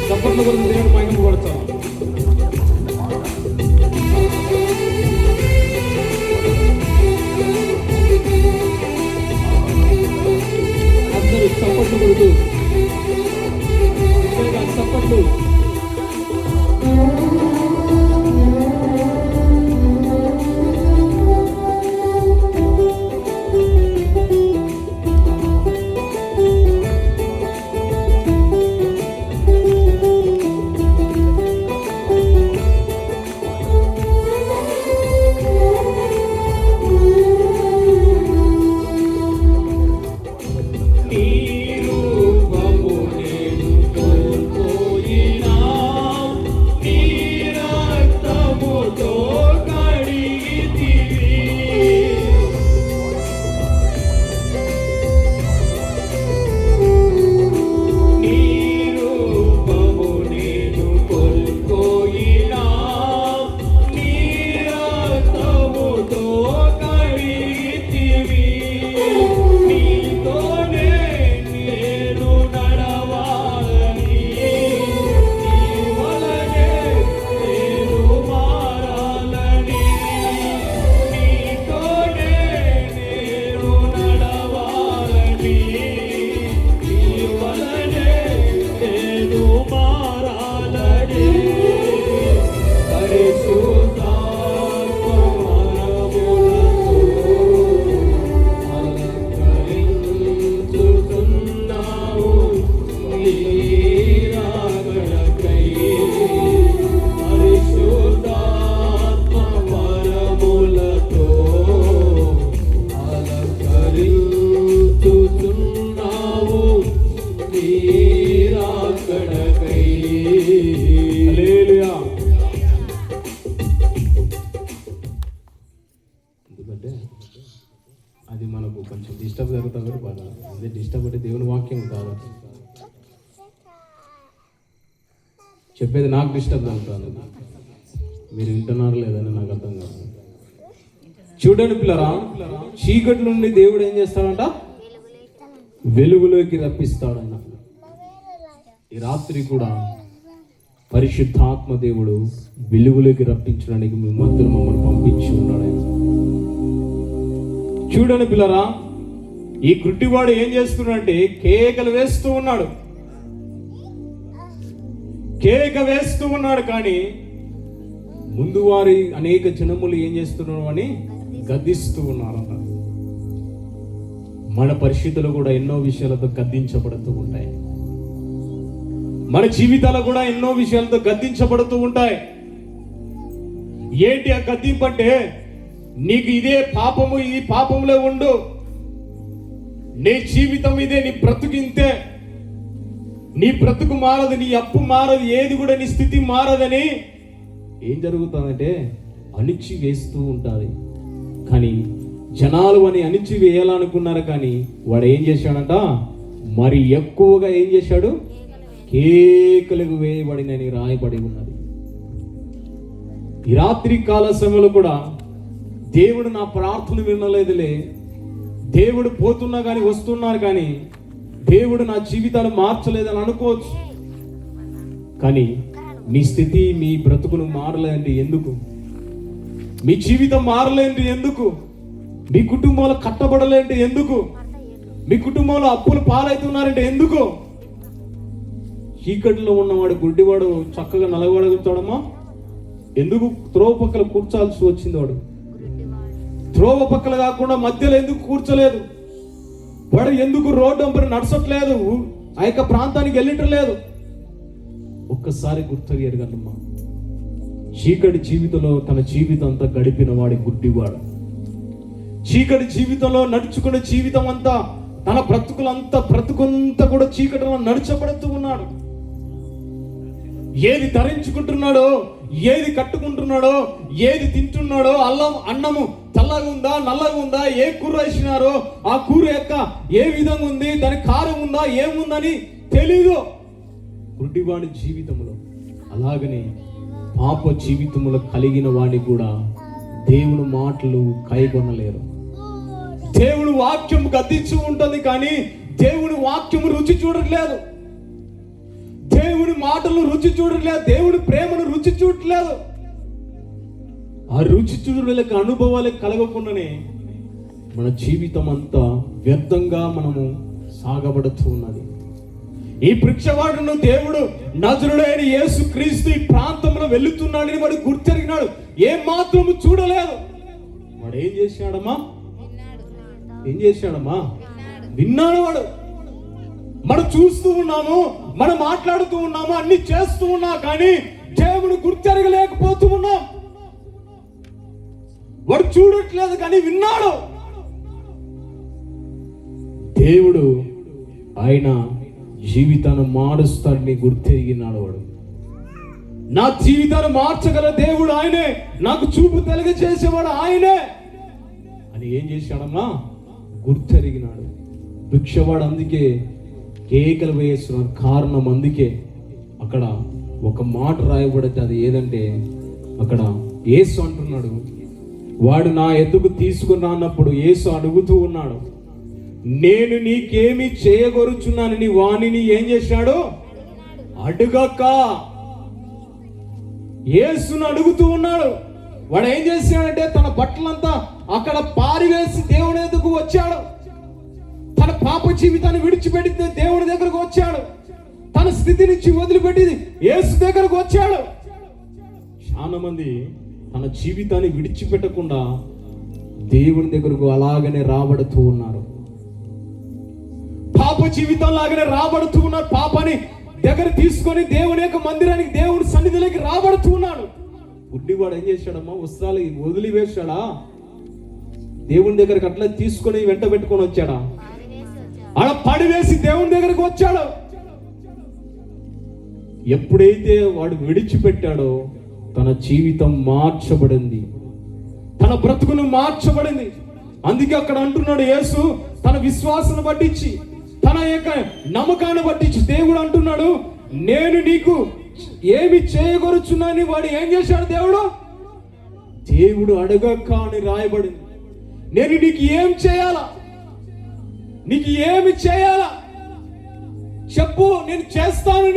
చప్పట్ల గురించి దేవుడు మహిమ పడతాం. అందరూ చప్పట్లు కొడుతూ చప్పట్లు. నీ రూపము నేను కోల్పోయినా, నీ రక్తముతో కడిగితివి. నీ రూపము నేను కోల్పోయినా, నీ రక్తముతో కడిగితివి. నీతోనే నేను నడవాలని, నీ వలనే నేను మారాలని. నీతోనే నేను నడవాలని, నీ వలనే నేను మారాలని. పరిశుద్ధాత్మ వరములతో అలంకరించుతున్నావు నీ రాకడకై. పరిశుద్ధాత్మ వరములతో అలంకరించుతున్నావు నీ రాకడకై. హల్లెలూయా. ఎందుకంటే అది మనకు కొంచెం డిస్టర్బ్ జరుగుతుంది కూడా బాగా. అదే డిస్టర్బ్ అంటే దేవుని వాక్యం కాబట్టి చెప్పేది నాకు డిస్టర్బ్ అవుతుంది. మీరు వింటున్నారు లేదని నాకు అర్థం కాదు. చూడండి పిల్లరా, చీకటి నుండి దేవుడు ఏం చేస్తాడంట? వెలుగులోకి రప్పిస్తాడు. ఆయన ఈ రాత్రి కూడా పరిశుద్ధాత్మ దేవుడు వెలుగులోకి రప్పించడానికి మీ మధ్యలో మమ్మల్ని పంపించి ఉన్నాడు. ఆయన చూడండి పిల్లరా, ఈ గుడ్డివాడు ఏం చేస్తున్నాడంటే కేకలు వేస్తూ ఉన్నాడు. కేక వేస్తూ ఉన్నాడు కానీ ముందు వారి అనేక జనములు ఏం చేస్తున్నారు అని గద్దిస్తూ ఉన్నారన్న. మన పరిస్థితులు కూడా ఎన్నో విషయాలతో గద్దించబడుతూ ఉంటాయి. మన జీవితాలు కూడా ఎన్నో విషయాలతో గద్దించబడుతూ ఉంటాయి. ఏంటి ఆ గద్దింపు అంటే, నీకు ఇదే పాపము, ఈ పాపంలో ఉండు, నీ జీవితం ఇదే, నీ బ్రతుకింతే, నీ బ్రతుకు మారదు, నీ అప్పు మారదు, ఏది కూడా నీ స్థితి మారదని ఏం జరుగుతుందంటే అణిచి వేస్తూ ఉంటుంది. కానీ జనాలు అని అణిచివేయాలనుకున్నారు, కానీ వాడు ఏం చేశాడంట, మరి ఎక్కువగా ఏం చేశాడు, కేకలకు వేయబడినని రాయబడి ఉన్నది. ఈ రాత్రి కాల సమయంలో కూడా దేవుడు నా ప్రార్థన వినలేదులే, దేవుడు పోతున్నా కానీ వస్తున్నారు కానీ దేవుడు నా జీవితాన్ని మార్చలేదని అనుకోవచ్చు. కానీ మీ స్థితి, మీ బ్రతుకును మారలేదంటే ఎందుకు? మీ జీవితం మారలేంటి ఎందుకు? మీ కుటుంబంలో కట్టబడలేంటి ఎందుకు? మీ కుటుంబంలో అప్పులు పాలవుతున్నారంటే ఎందుకు? చీకటిలో ఉన్నవాడు, గుడ్డివాడు చక్కగా నలగడగలుగుతాడమ్మా? ఎందుకు త్రోవ పక్కల కూర్చాల్సి వచ్చింది? వాడు త్రోవ పక్కల కాకుండా మధ్యలో ఎందుకు కూర్చోలేదు? వాడు ఎందుకు రోడ్డు అంపరి నడచట్లేదు? ఆ యొక్క ప్రాంతానికి వెళ్ళటలేదు? ఒక్కసారి గుర్తెరగలమ్మా. చీకటి జీవితంలో తన జీవితం అంతా గడిపిన వాడి గుడ్డివాడు, చీకటి జీవితంలో నడుచుకునే జీవితం అంతా, తన బ్రతుకంతా కూడా చీకటిలో నడిచబడుతూ ఉన్నాడు. ఏది ధరించుకుంటున్నాడో, ఏది కట్టుకుంటున్నాడో, ఏది తింటున్నాడో, అన్నము తెల్లగా ఉందా నల్లగా ఉందా, ఏ కూర వేసినారో ఆ కూర యొక్క ఏ విధంగా ఉంది, దాని కారం ఉందా ఏముందని తెలీదు గుడ్డివాడి జీవితంలో. అలాగనే పాప జీవితంలో కలిగిన వాడిని కూడా దేవుని మాటలు కైగొనలేరు. దేవుని వాక్యం గద్దించి ఉంటుంది, కానీ దేవుని వాక్యం రుచి చూడట్లేదు, దేవుని మాటలు రుచి చూడట్లేదు, దేవుని ప్రేమను రుచి చూడట్లేదు. ఆ రుచి చూడలేక అనుభవాలకు కలగకుండానే మన జీవితం అంతా వ్యర్థంగా మనము సాగబడుతూ ఉన్నది. ఈ వృక్షవాడును దేవుడు నజరుడైన యేసు క్రీస్తు ఈ ప్రాంతంలో వెళుతున్నాడని వాడు గుర్తెరిగినాడు, ఏం మాత్రము చూడలేదు. వాడు ఏం చేశాడమ్మా? విన్నాడు. వాడు మనం చూస్తూ ఉన్నాము, మనం మాట్లాడుతూ ఉన్నాము, అన్ని చేస్తూ ఉన్నా, కానీ దేవుడు గుర్తెరగలేకపోతూ ఉన్నాం. వాడు చూడట్లేదు కానీ విన్నాడు. దేవుడు ఆయన జీవితాన్ని మారుస్తాడని గుర్తెరిగినాడు. వాడు నా జీవితాన్ని మార్చగల దేవుడు ఆయనే, నాకు చూపు తెలియజేసేవాడు ఆయనే అని ఏం చేశాడమ్మా? గుర్తెరిగినాడు. భిక్షవాడు అందుకే కేకలు వేస్తున్నాడు. కారణం అందుకే అక్కడ ఒక మాట రాయబడితే అది ఏదంటే, అక్కడ యేసు అంటున్నాడు, వాడు నా ఎద్దుకు తీసుకుని రానప్పుడు యేసు అడుగుతూ ఉన్నాడు, నేను నీకేమి చేయగోరుచున్నానని వాణిని ఏం చేశాడు? అడుగక. యేసును అడుగుతూ ఉన్నాడు. వాడు ఏం చేశాడంటే తన బట్టలంతా అక్కడ పారివేసి దేవుని ఎదుగు వచ్చాడు. తన పాప జీవితాన్ని విడిచిపెట్టి దేవుని దగ్గరకు వచ్చాడు. తన స్థితి నుంచి వదిలిపెట్టి యేసు దగ్గరకు వచ్చాడు. చాలా మంది తన జీవితాన్ని విడిచిపెట్టకుండా దేవుని దగ్గరకు అలాగనే రాబడుతూ ఉన్నారు. పాప జీవితం లాగానే రాబడుతూ ఉన్నారు. పాపాన్ని దగ్గర తీసుకొని దేవుని యొక్క మందిరానికి, దేవుని సన్నిధిలోకి రాబడుతూ ఉన్నాడు. గుడ్డివాడు ఏం చేశాడమ్మా? వస్త్రాలు వదిలి వేశాడా? దేవుని దగ్గరకు అట్లా తీసుకొని వెంట పెట్టుకొని వచ్చాడా? అలా పడివేసి దేవుని దగ్గరకు వచ్చాడు. ఎప్పుడైతే వాడు విడిచిపెట్టాడో తన జీవితం మార్చబడింది, తన బ్రతుకును మార్చబడింది. అందుకే అక్కడ అంటున్నాడు యేసు, తన విశ్వాసాన్ని పట్టించి, తన యొక్క నమ్మకాన్ని పట్టించి దేవుడు అంటున్నాడు, నేను నీకు ఏమి చేయగొరుచున్నాని. వాడు ఏం చేశాడు? దేవుడు అడగక అని రాయబడింది. నేను నీకు ఏం చేయాలా? నీకు ఏమి చేయాలా చెప్పు, నేను చేస్తాను.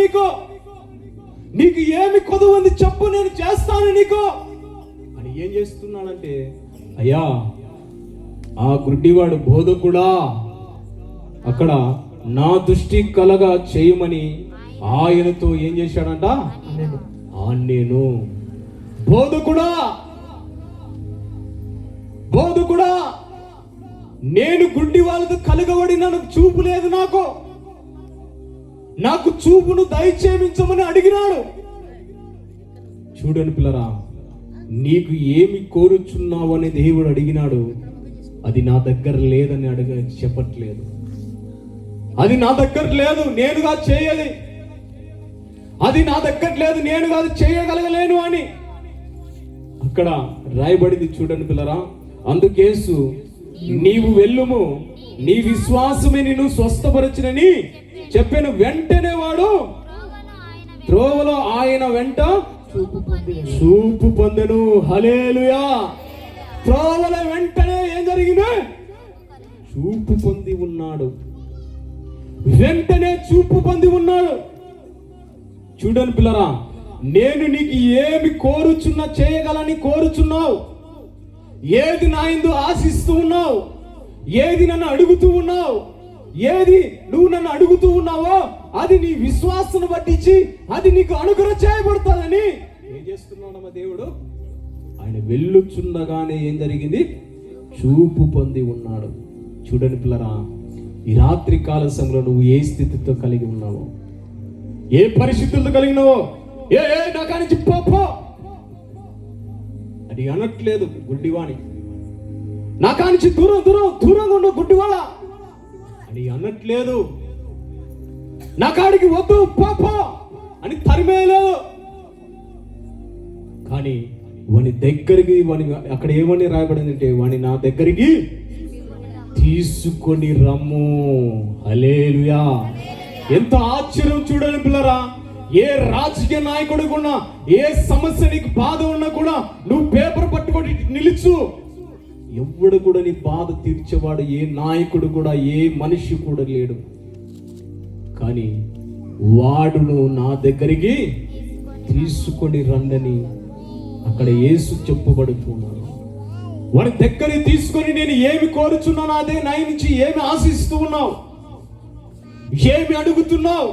నీకు ఏమి కొదువుంది చెప్పు, నేను చేస్తాను నీకు అని ఏం చేస్తున్నాడంటే, అయ్యా ఆ గుడ్డివాడు బోధకుడా అక్కడ నా దృష్టి కలగా చేయమని ఆయనతో ఏం చేశాడంట? నేను బోధకుడా నేను గుడ్డి వాళ్ళతో కలగబడి నాకు చూపు లేదు, నాకు చూపును దయచేయించమని అడిగినాడు. చూడని పిల్లరా, నీకు ఏమి కోరుచున్నావు అని దేవుడు అడిగినాడు. అది నా దగ్గర లేదని చెప్పట్లేదు. అది నా దగ్గర లేదు, నేనుగా చేయాలి. అది నా దగ్గర లేదు, నేను కాదు చేయగలగలేను అని అక్కడ రాయబడింది. చూడండి పిల్లరా, అందుకేసు నీవు వెళ్ళుము, నీ విశ్వాసమే నిన్ను స్వస్థపరచునని చెప్పాను. వెంటనే వాడు త్రోవలో ఆయన వెంట చూపు పొందెను. హల్లెలూయా. త్రోవలో వెంటనే ఏం జరిగింది? చూపు పొంది ఉన్నాడు. వెంటనే చూపు పొంది ఉన్నాడు. చూడండి పిల్లరా, నేను నీకు ఏమి కోరుచున్నా చేయగలని కోరుచున్నావు, ఏది నా యందు ఆశిస్తూ ఉన్నావు, ఏది నన్ను అడుగుతూ ఉన్నావు, ఏది నువ్వు నన్ను అడుగుతూ ఉన్నావో అది నీ విశ్వాసాన్ని బట్టించి అది నీకు అనుగ్రహం చేయబడుతుందని ఏం చేస్తున్నాడమ్మా దేవుడు? ఆయన వెళ్ళుచుండగానే ఏం జరిగింది? చూపు పొంది ఉన్నాడు. చూడండి పిల్లరా, ఈ రాత్రి కాల సమయంలో నువ్వు ఏ స్థితితో కలిగి ఉన్నావో, ఏ పరిస్థితులతో కలిగినావో, ఏ నాకా నుంచి పో అది అనట్లేదు గుడ్డివాణి. నాకా నుంచి దూరంగా ఉండు గుడ్డివాడ అని అనట్లేదు. నా కాడికి వద్దు పో అని తరిమేయలేదు. కానీ వాని దగ్గరికి, వాని అక్కడ ఏమని రాయబడిందంటే, వాని నా దగ్గరికి తీసుకొని రమ్ము. హల్లెలూయా. ఎంత ఆశ్చర్యం చూడండి పిల్లరా. ఏ రాజకీయ నాయకుడు కూడా, ఏ సమస్య నీకు బాధ ఉన్నా కూడా నువ్వు పేపర్ పట్టుకొని నిలుచు. ఎవడు కూడా నీ బాధ తీర్చేవాడు ఏ నాయకుడు కూడా, ఏ మనిషి కూడా లేడు. కానీ వాడును నా దగ్గరికి తీసుకొని రండని అక్కడ యేసు చెప్పబడుతున్నాడు. వాడి దగ్గరికి తీసుకొని నేను ఏమి కోరుచున్నాను, అదే నా నుంచి ఏమి ఆశిస్తూ ఉన్నావు, ఏమి అడుగుతున్నావు,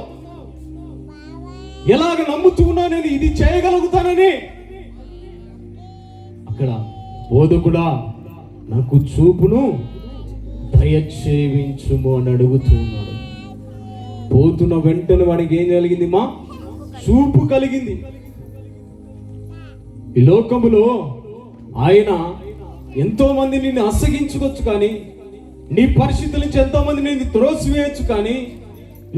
ఎలాగ నమ్ముతూ ఉన్నావు నేను ఇది చేయగలుగుతానని. అక్కడ బోధకుడా నాకు చూపును దయచేయించుము అని అడుగుతూ ఉన్నాడు. పోతున్న వెంటనే వాడికి ఏం కలిగింది? మా చూపు కలిగింది. ఈ లోకములో ఆయన ఎంతో మంది నిన్ను అసగించుకోవచ్చు, కానీ నీ పరిస్థితుల నుంచి ఎంతో మంది నిన్ను త్రోసివేయచ్చు, కానీ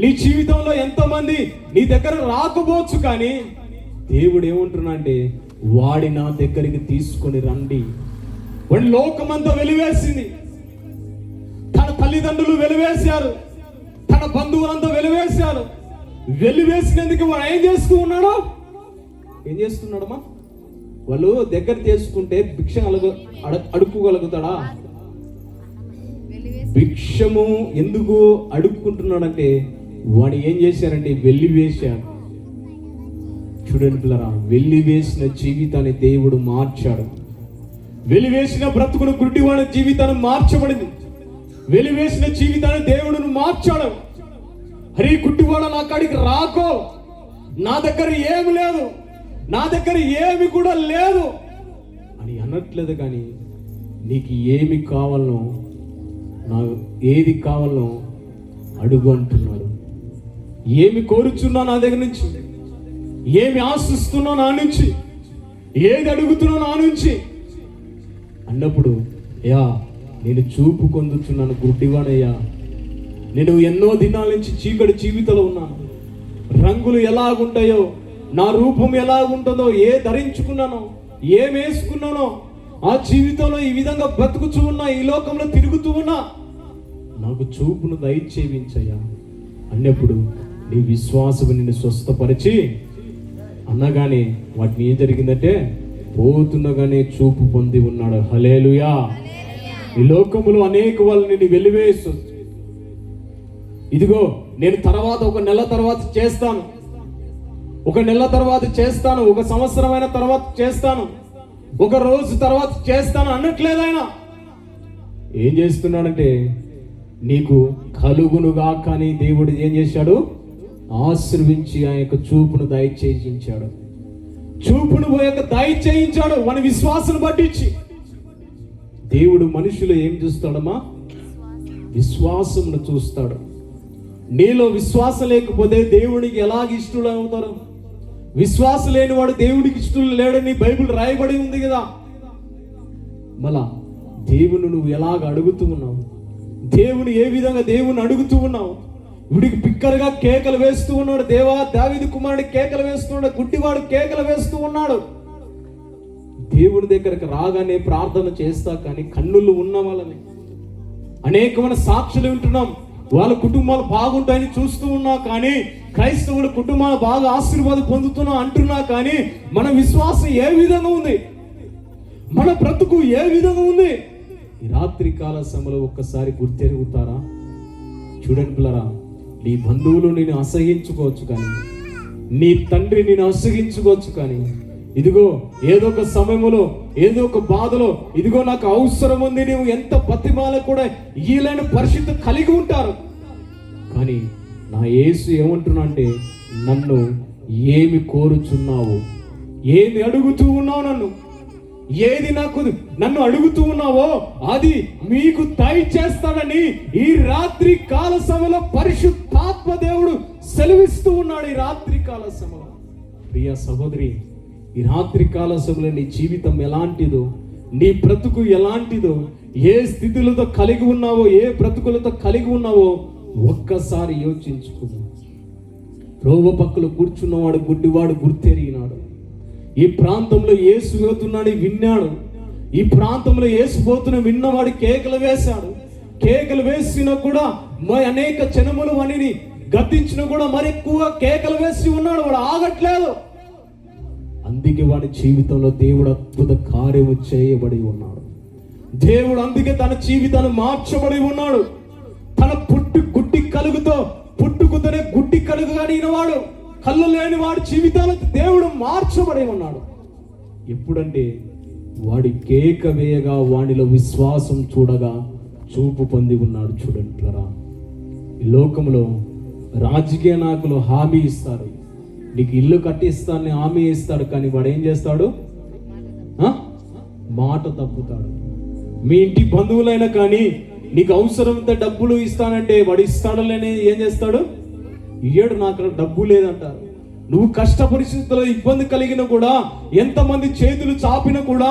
నీ జీవితంలో ఎంతో మంది నీ దగ్గర రాకపోవచ్చు. కానీ దేవుడు ఏమంటున్నా అంటే, వాడి నా దగ్గరికి తీసుకొని రండి. వాడి లోకమంతా వెలివేసింది, తన తల్లిదండ్రులు వెలివేశారు, తన బంధువులంతా వెలివేశారు. వెలివేసినందుకు వాడు ఏం చేస్తున్నాడమ్మా? వాళ్ళు దగ్గర చేసుకుంటే భిక్ష అడుక్కోగలుగుతాడా? భిక్షము ఎందుకు అడుక్కుంటున్నాడంటే వాడు ఏం చేశారంటే వెలివేశాడు. చూడండి పిల్లరా, వెలివేసిన జీవితాన్ని దేవుడు మార్చాడు. వెలివేసిన బ్రతుకును గుడ్డివాడి జీవితాన్ని మార్చబడింది. వెలివేసిన జీవితాన్ని దేవుడును మార్చాడు. హరి గుడ్డివాడ నా కాడికి రాకో, నా దగ్గర ఏమి లేదు, నా దగ్గర ఏమి కూడా లేదు అని అనట్లేదు. కానీ నీకు ఏమి కావాలనో, నా ఏది కావాలనో అడుగు అంటున్నాడు. ఏమి కోరుచున్నా నా దగ్గర నుంచి, ఏమి ఆశిస్తున్నా నా నుంచి, ఏది అడుగుతున్నా నా నుంచి అన్నప్పుడు, యా నేను చూపు పొందుతున్నాను గుడ్డివాడయ్యా. నేను ఎన్నో దినాల నుంచి చీకటి జీవితంలో ఉన్నాను. రంగులు ఎలాగుంటాయో, నా రూపం ఎలాగుంటుందో, ఏ ధరించుకున్నానో, ఏం వేసుకున్నానో, ఆ జీవితంలో ఈ విధంగా బతుకుతూ ఉన్నా, ఈ లోకంలో తిరుగుతూ ఉన్నా, నాకు చూపును దయచేయించయ్యా అన్నప్పుడు నీ విశ్వాసము నిన్ను స్వస్థపరిచి అన్నగానే వాటిని ఏం జరిగిందంటే పోతున్నగానే చూపు పొంది ఉన్నాడు. హల్లెలూయా. ఈ లోకములో అనేక వాళ్ళు నిన్ను వెలివేసు, ఇదిగో నేను తర్వాత ఒక నెల తర్వాత చేస్తాను, ఒక నెల తర్వాత చేస్తాను, ఒక సంవత్సరమైన తర్వాత చేస్తాను, ఒక రోజు తర్వాత చేస్తాను అనట్లేదు. ఆయన ఏం చేస్తున్నాడంటే నీకు కలుగునుగా కానీ దేవుడు ఏం చేశాడు? ఆశీర్వించి ఆ యొక్క చూపును దయచేయించాడు. చూపును యొక్క దయచేయించాడు మన విశ్వాసం పట్టించి. దేవుడు మనుషులు ఏం చూస్తాడమ్మా? విశ్వాసమును చూస్తాడు. నీలో విశ్వాసం లేకపోతే దేవుడికి ఎలాగ ఇష్టలు అవుతారు? విశ్వాసం లేనివాడు దేవుడికి ఇష్టలు లేడని బైబిల్ రాయబడి ఉంది కదా. మళ్ళా దేవుని నువ్వు ఎలాగ అడుగుతూ ఉన్నావు? దేవుని ఏ విధంగా దేవుని అడుగుతూ ఉన్నావు? వీడికి బిక్కరగా కేకలు వేస్తూ ఉన్నాడు. దేవా, దావీదు కుమారుడి కేకలు వేస్తున్నాడు, గుడ్డివాడు కేకలు వేస్తూ ఉన్నాడు. దేవుడి దగ్గరకు రాగానే ప్రార్థన చేస్తా, కానీ కన్నులు ఉన్న వాళ్ళని అనేకమైన సాక్షులు వింటున్నాం, వాళ్ళ కుటుంబాలు బాగుంటాయని చూస్తూ ఉన్నా, కానీ క్రైస్తవుల కుటుంబాలు బాగా ఆశీర్వాదం పొందుతున్నా అంటున్నా, కానీ మన విశ్వాసం ఏ విధంగా ఉంది, మన బ్రతుకు ఏ విధంగా ఉంది? ఈ రాత్రి కాల సమయంలో ఒక్కసారి గుర్తెరుగుతారా? చూడండి పిల్లరా, నీ బంధువులు నేను అసహించుకోవచ్చు, కానీ నీ తండ్రి నేను అసహించుకోవచ్చు, కానీ ఇదిగో ఏదో ఒక సమయంలో ఏదో ఒక బాధలో ఇదిగో నాకు అవసరం ఉంది, నువ్వు ఎంత బతిమాల కూడా ఈలైన పరిస్థితి కలిగి ఉంటారు. కానీ నా యేసు ఏమంటున్నా అంటే, నన్ను ఏమి కోరుచున్నావు, ఏది అడుగుతూ ఉన్నావు, ఏది నన్ను అడుగుతూ ఉన్నావో అది మీకు దయచేస్తాడని ఈ రాత్రి కాల సమయంలో పరిశుద్ధాత్మ దేవుడు సెలవిస్తూ ఉన్నాడు. ఈ రాత్రి కాల సమయంలో ప్రియ సహోదరి, ఈ రాత్రి కాల సమయంలో నీ జీవితం ఎలాంటిదో, నీ బ్రతుకు ఎలాంటిదో, ఏ స్థితులతో కలిగి ఉన్నావో, ఏ బ్రతుకులతో కలిగి ఉన్నావో ఒక్కసారి యోచించుకో. రోవ పక్కలో కూర్చున్నవాడు గుడ్డివాడు గుర్తెరిగినాడు. ఈ ప్రాంతంలో యేసు వెళ్తున్నాడు విన్నాడు. ఈ ప్రాంతంలో యేసు పోతున్న విన్నవాడు కేకలు వేశాడు. కేకలు వేసినా కూడా అనేక జనములు వాడిని గద్దించినా కూడా మరి ఎక్కువ కేకలు వేసి ఉన్నాడు. వాడు ఆగట్లేదు. అందుకే వాడి జీవితంలో దేవుడు అద్భుత కార్యము చేయబడి ఉన్నాడు. దేవుడు అందుకే తన జీవితాన్ని మార్చబడి ఉన్నాడు. తన గుడ్డి కలుగుతో పుట్టుకుతోనే గుడ్డి కలుగుగా వాడు, కళ్ళు లేని వాడి జీవితాలకు దేవుడు మార్చబడి ఉన్నాడు. ఎప్పుడంటే వాడి కేక వేయగా వాడిలో విశ్వాసం చూడగా చూపు పొంది ఉన్నాడు. చూడండి, ఈ లోకంలో రాజకీయ నాయకులు హామీ ఇస్తారు, నీకు ఇల్లు కట్టిస్తానని హామీ ఇస్తాడు, కానీ వాడు ఏం చేస్తాడు? మాట తప్పుతాడు. మీ ఇంటి బంధువులైనా కానీ నీకు అవసరంతో డబ్బులు ఇస్తానంటే వాడు ఇస్తాడు లేని ఏం చేస్తాడు? ఇయ్యడు, నాకు డబ్బు లేదంటారు. నువ్వు కష్ట పరిస్థితుల్లో ఇబ్బంది కలిగిన కూడా, ఎంతమంది చేతులు చాపినా కూడా,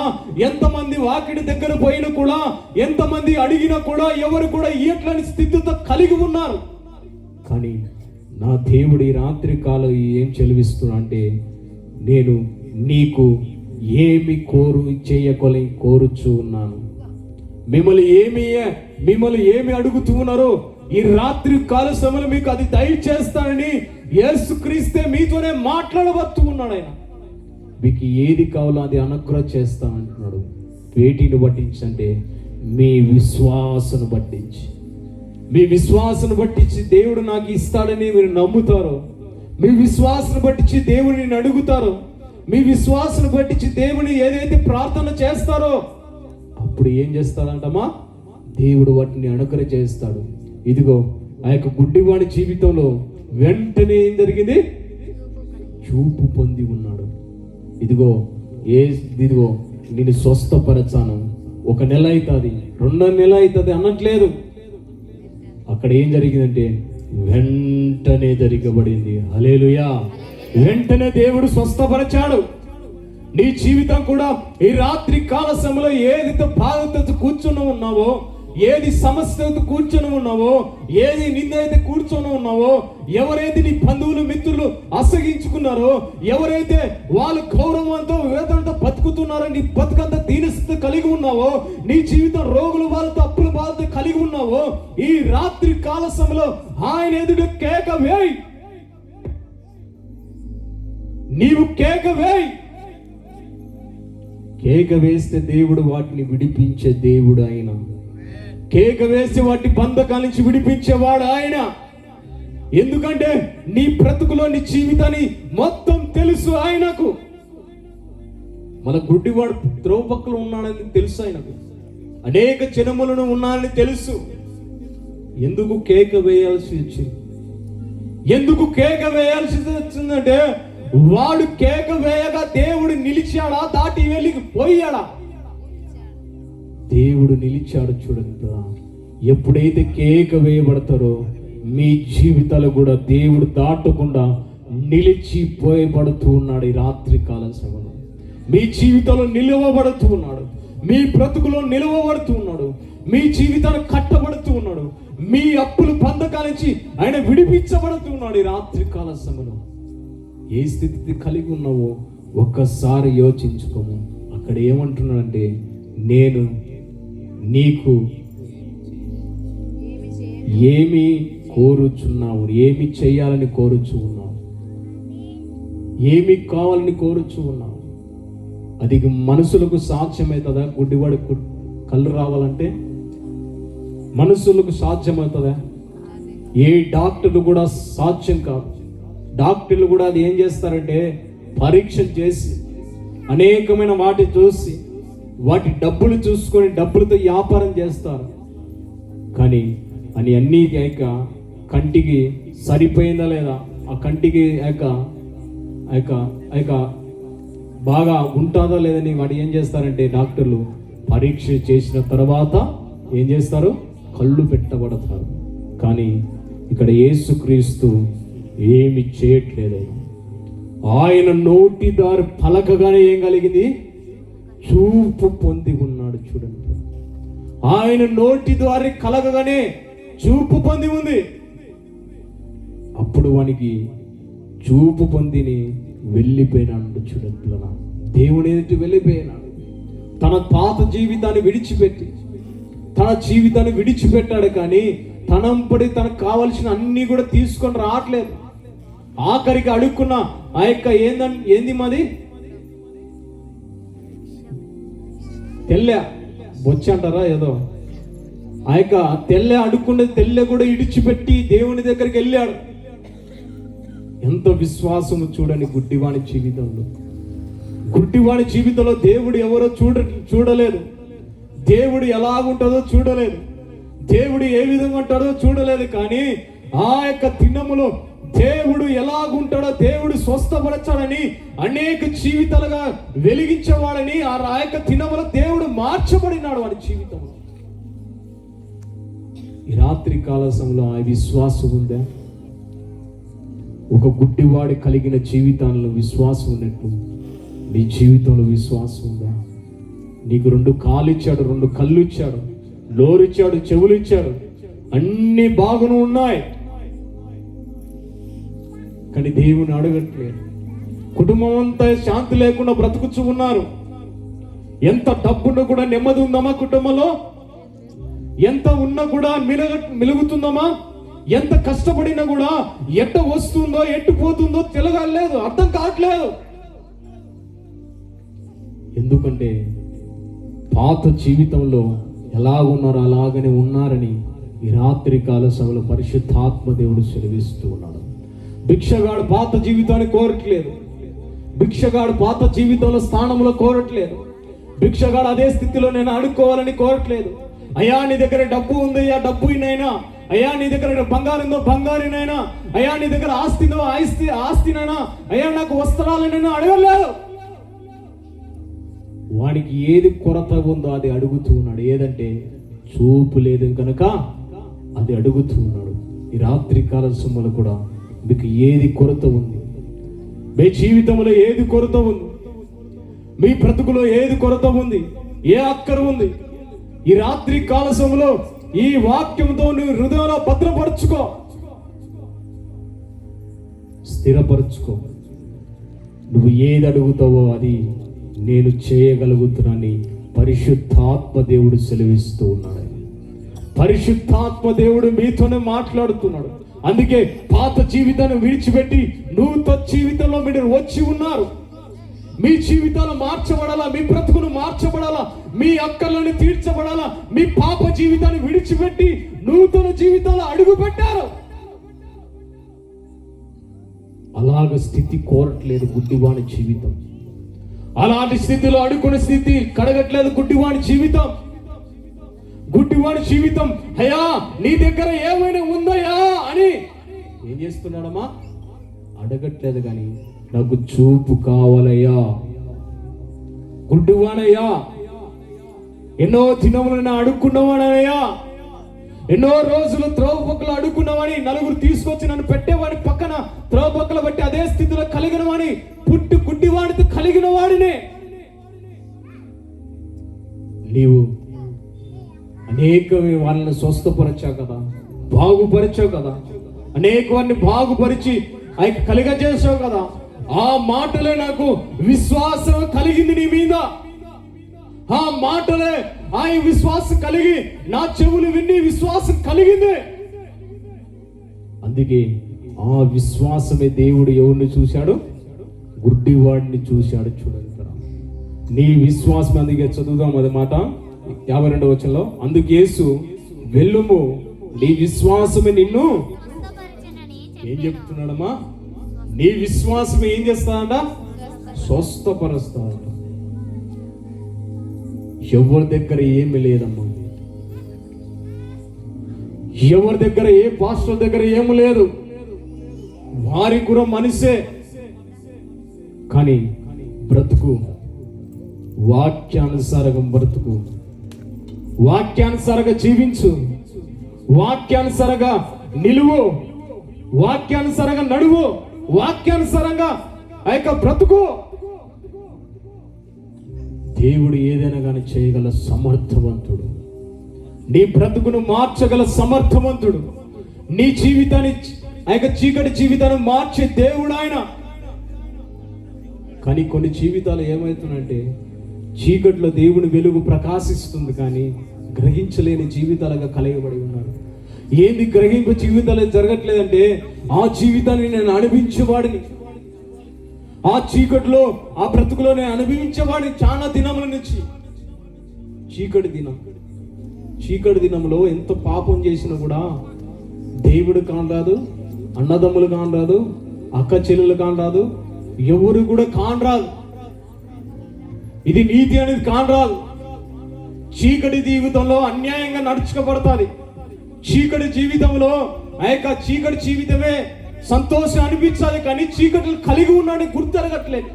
ఎంతమంది వాకిడి దగ్గర పోయినా కూడా, ఎంతమంది అడిగినా కూడా ఎవరు కూడా ఇయ్యట్లేని స్థితితో కలిగి ఉన్నారు. కానీ నా దేవుడు ఈ రాత్రి కాలం ఏం చెలివిస్తున్నా అంటే, నేను నీకు ఏమి కోరుచు ఉన్నాను. మిమ్మల్ని ఏమి అడుగుతూ ఉన్నారో ఈ రాత్రి కాల సమయంలో మీకు అది దయచేస్తానని యేసుక్రీస్తే మీతోనే మాట్లాడబోతూ ఉన్నాడు. ఆయన మీకు ఏది కావాలో అది అనుగ్రహం చేస్తానంటున్నాడు. వేటిని పట్టించి అంటే మీ విశ్వాసను పట్టించి, మీ విశ్వాసను పట్టించి దేవుడు నాకు ఇస్తాడని మీరు నమ్ముతారో, మీ విశ్వాసను పట్టించి దేవుడిని అడుగుతారో, మీ విశ్వాసను పట్టించి దేవుని ఏదైతే ప్రార్థన చేస్తారో అప్పుడు ఏం చేస్తాడంటమా? దేవుడు వాటిని అనుగ్రహం చేస్తాడు. ఇదిగో ఆ యొక్క గుడ్డివాడి జీవితంలో వెంటనే ఏం జరిగింది? చూపు పొంది ఉన్నాడు. ఇదిగో నేను స్వస్థపరచాను, 1 నెల అవుతుంది, 2 నెల అవుతుంది అనట్లేదు. అక్కడ ఏం జరిగిందంటే వెంటనే జరగబడింది. హల్లెలూయా! వెంటనే దేవుడు స్వస్థపరచాడు. నీ జీవితం కూడా ఈ రాత్రి కాల సమయంలో ఏదైతే బాధతో కూర్చొని ఉన్నావో, ఏది సమస్యతో కూర్చొని ఉన్నావో, ఏది నిందైతే కూర్చొని ఉన్నావో, ఎవరైతే నీ బంధువులు మిత్రులు అసగించుకున్నారో, ఎవరైతే వాళ్ళ గౌరవంతో వేదనతో బతుకుతున్నారో, నీ బతుకంతా దీనస్థితి కలిగి ఉన్నావో, నీ జీవితం రోగుల వాళ్ళతో అప్పుల బాధతో కలిగి ఉన్నావో, ఈ రాత్రి కాల సమయంలో ఆయన ఎదుట కేక వేయి. నీవు కేక వేయి. కేక వేస్తే దేవుడు వాటిని విడిపించే దేవుడు ఆయన. కేక వేసి వాటి బంధకాల నుంచి విడిపించేవాడు ఆయన. ఎందుకంటే నీ బ్రతుకులో నీ జీవితాన్ని మొత్తం తెలుసు ఆయనకు. మన గుడ్డివాడు త్రోపక్కలు ఉన్నాడని తెలుసు ఆయనకు. అనేక జనములను ఉన్నాడని తెలుసు. ఎందుకు కేక వేయాల్సి వచ్చింది? ఎందుకు కేక వేయాల్సి వచ్చిందంటే వాడు కేక వేయగా దేవుడు నిలిచాడా, దాటి వెళ్ళి పోయాడా? దేవుడు నిలిచాడు. చూడండి, ఎప్పుడైతే కేక వేయబడతారో మీ జీవితాలు కూడా దేవుడు దాటకుండా నిలిచిపోయబడుతూ ఉన్నాడు. ఈ రాత్రి కాల సమయంలో మీ జీవితంలో నిలువబడుతూ ఉన్నాడు. మీ బ్రతుకులో నిలువబడుతూ ఉన్నాడు. మీ జీవితాన్ని కట్టబడుతూ ఉన్నాడు. మీ అప్పులు బంధకాల నుంచి ఆయన విడిపించబడుతూ ఉన్నాడు. ఈ రాత్రి కాల సమయంలో ఏ స్థితి కలిగి ఉన్నావో ఒక్కసారి యోచించుకోము. అక్కడ ఏమంటున్నాడంటే, నేను నీకు ఏమి కోరుచున్నావు, ఏమి చేయాలని కోరుచు ఉన్నావు, ఏమి కావాలని కోరుచు ఉన్నావు. అది మనుషులకు సాధ్యమవుతుందా? గుడ్డివాడి కళ్ళు రావాలంటే మనుషులకు సాధ్యమవుతుందా? ఏ డాక్టర్లు కూడా సాధ్యం కాదు. డాక్టర్లు కూడా అది ఏం చేస్తారంటే పరీక్ష చేసి అనేకమైన వాటి చూసి వాటి డబ్బులు చూసుకొని డబ్బులతో వ్యాపారం చేస్తారు. కానీ అని అన్నీ యొక్క కంటికి సరిపోయిందా లేదా, ఆ కంటికి బాగా ఉంటుందా లేదని వాడు ఏం చేస్తారంటే డాక్టర్లు పరీక్ష చేసిన తర్వాత ఏం చేస్తారు? కళ్ళు పెట్టబడతారు. కానీ ఇక్కడ యేసుక్రీస్తు ఏమి చేయట్లేదు. ఆయన నోటి దారి పలకగానే ఏం కలిగింది? చూపు పొంది ఉన్నాడు. చూడండి, ఆయన నోటి ద్వారా కలగగానే చూపు పొంది ఉంది. అప్పుడు వానికి చూపు పొందిని వెళ్ళిపోయినాడు. చూడండి, దేవుని ఎదుటి వెళ్ళిపోయినాడు. తన పాత జీవితాన్ని విడిచిపెట్టాడు. కానీ తనంపడి తనకు కావలసిన అన్ని కూడా తీసుకొని రావట్లేదు. ఆఖరికి అడుక్కున్న ఆ యొక్క ఏంది మాది తెల్ల బొచ్చ అంటారా ఏదో, ఆ యొక్క తెల్ల అడుక్కున్న తెల్ల కూడా ఇడిచిపెట్టి దేవుని దగ్గరికి వెళ్ళాడు. ఎంత విశ్వాసము చూడని గుడ్డివాని జీవితంలో దేవుడు ఎవరో చూడలేదు. దేవుడు ఎలాగుంటుందో చూడలేదు. దేవుడు ఏ విధంగా ఉంటాడో చూడలేదు. కానీ ఆ యొక్క దినములో దేవుడు ఎలాగుంటాడో, దేవుడు స్వస్థపరచాలని, అనేక జీవితాలుగా వెలిగించేవాడని ఆ యొక్క దినములో దేవుడు మార్చబడినాడు వాడి జీవితంలో. ఈ రాత్రి కాల సమయంలో ఆ విశ్వాసం ఉందా? ఒక గుడ్డివాడి కలిగిన జీవితాల్లో విశ్వాసం ఉన్నట్టు నీ జీవితంలో విశ్వాసం ఉందా? నీకు 2 కాళ్ళు ఇచ్చాడు, 2 కళ్ళు ఇచ్చాడు, నోరు ఇచ్చాడు, చెవులు ఇచ్చాడు, అన్ని బాగును ఉన్నాయి. కానీ దేవుని అడగట్లేదు. కుటుంబం అంతా శాంతి లేకుండా బ్రతుకుచూ ఉన్నారు. ఎంత డబ్బున్నా కూడా నెమ్మది ఉందమ్మా కుటుంబంలో? ఎంత ఉన్నా కూడా మెలుగుతుందమ్మా? ఎంత కష్టపడినా కూడా ఎట్ట వస్తుందో ఎట్టు పోతుందో తెలియలేదు, అర్థం కావట్లేదు. ఎందుకంటే పాత జీవితంలో ఎలాగున్నారో అలాగనే ఉన్నారని ఈ రాత్రి కాల సభలో పరిశుద్ధాత్మ దేవుడు సెలవిస్తూ ఉన్నాడు. భిక్షగాడు పాత జీవితాన్ని కోరట్లేదు. భిక్షగాడు పాత జీవితంలో స్థానంలో కోరట్లేదు. భిక్షగాడు అదే స్థితిలో నేను అడుక్కోవాలని కోరట్లేదు. అయ్యా నీ దగ్గర డబ్బు ఉంది, ఆ డబ్బునైనా, అయ్యా నీ దగ్గర బంగారం ఉందో బంగారునైనా, అయ్యా నీ దగ్గర ఆస్తినో ఆస్తినైనా, అయ్యా నాకు వస్త్రాలనైనా అడగలేదు. వాడికి ఏది కొరత ఉందో అది అడుగుతూ ఉన్నాడు. ఏదంటే చూపు లేదు కనుక అది అడుగుతూ ఉన్నాడు. ఈ రాత్రి కాల సమయంలో కూడా మీకు ఏది కొరత ఉంది? మీ జీవితంలో ఏది కొరత ఉంది? మీ బ్రతుకులో ఏది కొరత ఉంది? ఏ అక్కర ఉంది? ఈ రాత్రి కాల సమయంలో ఈ వాక్యంతో నువ్వు హృదయంలో భద్రపరచుకో, స్థిరపరచుకో. నువ్వు ఏది అడుగుతావో అది నేను చేయగలుగుతున్నానని పరిశుద్ధాత్మ దేవుడు సెలవిస్తూ ఉన్నాడు. పరిశుద్ధాత్మ దేవుడు మీతోనే మాట్లాడుతున్నాడు. అందుకే పాత జీవితాన్ని విడిచిపెట్టి నూతన జీవితంలో మీరు వచ్చి ఉన్నారు. మీ జీవితాలు మార్చబడాలా, మీ బ్రతుకును మార్చబడాలా, మీ అక్కర్లను తీర్చబడాలా, మీ పాప జీవితాన్ని విడిచిపెట్టి నూతన జీవితాలు అడుగు పెట్టారు. అలాగ స్థితి కోరట్లేదు గుడ్డివాని జీవితం. అలాంటి స్థితిలో అడుగుకునే స్థితి కడగట్లేదు గుడ్డివాని జీవితం. గుడ్డివాడి జీవితం అయ్యా నీ దగ్గర ఏమైనా ఉందయ్యా అని ఏం చేస్తున్నాడమ్మా? అడగట్లేదు. కానీ నాకు చూపు కావాలయ్యా. గుడ్డివాడయ్యా, ఎన్నో దినములను అడుక్కున్నవాడయ్యా, ఎన్నో రోజులు త్రోవ పక్కల అడుక్కున్నవాని, నలుగురు తీసుకొచ్చి నన్ను పెట్టేవాడి పక్కన త్రోవ పక్కల పెట్టి అదే స్థితిలో కలిగిన వాడిని, పుట్టి గుడ్డివాడితో కలిగిన వాడినే. నీవు అనేక వాళ్ళని స్వస్థపరిచావు కదా, బాగుపరిచావు కదా, అనేక వారిని బాగుపరిచి ఆయన కలిగజేసావు కదా. ఆ మాటలే నాకు విశ్వాసం కలిగింది నీ మీద. ఆ మాటలే ఆయన విశ్వాసం కలిగి నా చెవులు విని విశ్వాసం కలిగింది. అందుకే ఆ విశ్వాసమే దేవుడు ఎవరిని చూశాడు? గుడ్డివాడిని చూశాడు. చూడండి ఇక్కడ నీ విశ్వాసం. అందుకే చదువుదాం అది మాట 52వ వచనంలో, అందుకు యేసు వెళ్ళుము, నీ విశ్వాసమే నిన్ను ఏం చెప్తున్నాడమ్మా? నీ విశ్వాసం ఏం చేస్తాడంట? స్వస్థపరుస్తాడంట. ఎవరి దగ్గర ఏమి లేదమ్మా, ఎవరి దగ్గర ఏ పాస్టర్ దగ్గర ఏమి లేదు, వారి కూడా మనిషే, కానీ బ్రతుకు వాక్యానుసారంగా బ్రతుకు, వాక్యానుసారంగా జీవించు, వాక్యానుసారంగా నిలువు, వాక్యానుసారంగా నడువు, వాక్యానుసారంగా ఆ యొక్క బ్రతుకు. దేవుడు ఏదైనా కానీ చేయగల సమర్థవంతుడు, నీ బ్రతుకును మార్చగల సమర్థవంతుడు, నీ జీవితాన్ని ఆ యొక్క చీకటి జీవితాన్ని మార్చే దేవుడు ఆయన. కానీ కొన్ని జీవితాలు ఏమవుతుందంటే, చీకటిలో దేవుని వెలుగు ప్రకాశిస్తుంది కానీ గ్రహించలేని జీవితాలుగా కలిగబడి ఉన్నారు. ఏంది గ్రహింపు జీవితాలు జరగట్లేదంటే, ఆ జీవితాన్ని నేను అనుభవించేవాడిని, ఆ చీకటిలో ఆ బ్రతుకులో నేను అనుభవించేవాడిని చాలా దినముల నుంచి. చీకటి దినంలో ఎంత పాపం చేసినా కూడా దేవుడు కానరాదు, అన్నదమ్ములు కానరాదు, అక్క చెల్లెలు కానరాదు, ఎవరు కూడా కానరాదు. ఇది నీతి అనేది కానరాదు. చీకటి జీవితంలో అన్యాయంగా నడుచుకోబడతాది. చీకటి జీవితంలో ఆ యొక్క చీకటి జీవితమే సంతోషం అనిపించాలి, కానీ చీకటిని కలిగి ఉన్నాడని గుర్తెరగట్లేదు.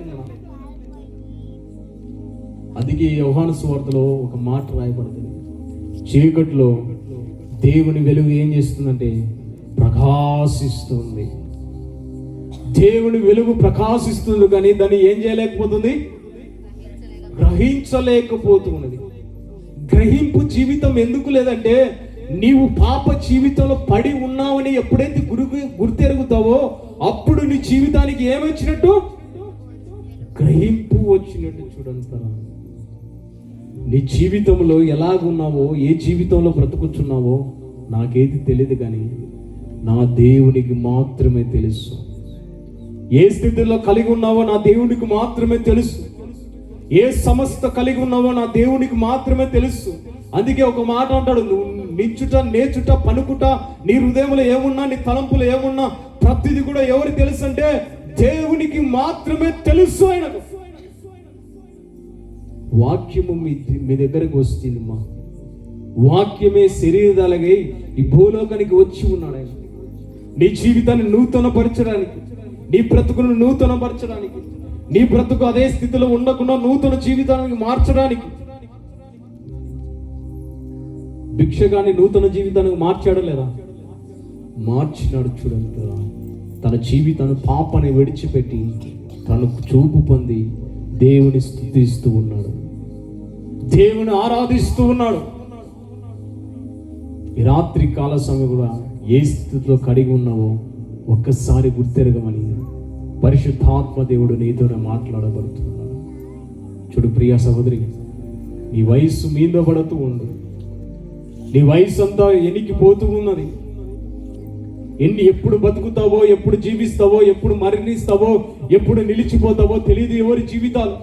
అందుకే యోహాను సువార్తలో ఒక మాట రాయబడుతుంది, చీకటిలో దేవుని వెలుగు ఏం చేస్తుందంటే ప్రకాశిస్తుంది. దేవుని వెలుగు ప్రకాశిస్తుంది, కానీ దాన్ని ఏం చేయలేకపోతుంది? గ్రహించలేకపోతున్నది. గ్రహింపు జీవితం ఎందుకు లేదంటే, నీవు పాప జీవితంలో పడి ఉన్నావని ఎప్పుడైతే గుర్తెరుగుతావో అప్పుడు నీ జీవితానికి ఏమొచ్చినట్టు? గ్రహింపు వచ్చినట్టు. చూడండి, నీ జీవితంలో ఎలాగున్నావో, ఏ జీవితంలో బ్రతుకుతున్నావో నాకేది తెలియదు, కానీ నా దేవునికి మాత్రమే తెలుసు. ఏ స్థితిలో కలిగి ఉన్నావో నా దేవునికి మాత్రమే తెలుసు. ఏ సమస్త కలిగి ఉన్నావో నా దేవునికి మాత్రమే తెలుసు. అందుకే ఒక మాట అంటాడు, నువ్వు నించుట, నేర్చుట, పలుకుట, నీ హృదయంలో ఏమున్నా, నీ తలంపులు ఏమున్నా ప్రతిది కూడా ఎవరు తెలుసు అంటే దేవునికి మాత్రమే తెలుసు. ఆయనకు వాక్యము మీ దగ్గరకు వస్తుందమ్మా. వాక్యమే శరీరాలగై ఈ భూలోకానికి వచ్చి ఉన్నాడు ఆయన. నీ జీవితాన్ని నూతనపరచడానికి, నీ బ్రతుకును నూతనపరచడానికి, నీ బ్రతుకు అదే స్థితిలో ఉండకుండా నూతన జీవితానికి మార్చడానికి. భిక్షగాన్ని నూతన జీవితానికి మార్చాడు లేదా? మార్చినాడు. చూడండి, తన జీవితాన్ని పాపని విడిచిపెట్టి తనకు చూపు పొంది దేవుని స్తుతిస్తూ ఉన్నాడు, దేవుని ఆరాధిస్తూ ఉన్నాడు. ఈ రాత్రి కాల సమయం కూడా ఏ స్థితిలో కడిగి ఉన్నావో ఒక్కసారి గుర్తెరగమని పరిశుద్ధాత్మ దేవుడు నీతోనే మాట్లాడబడుతున్నాడు. చూడు ప్రియ సహోదరి, నీ వయస్సు మీద పడుతూ ఉండు. నీ వయసు అంతా ఎనికిపోతూ ఉన్నది. ఎప్పుడు బతుకుతావో, ఎప్పుడు జీవిస్తావో, ఎప్పుడు మరణిస్తావో, ఎప్పుడు నిలిచిపోతావో తెలియదు ఎవరి జీవితాలు.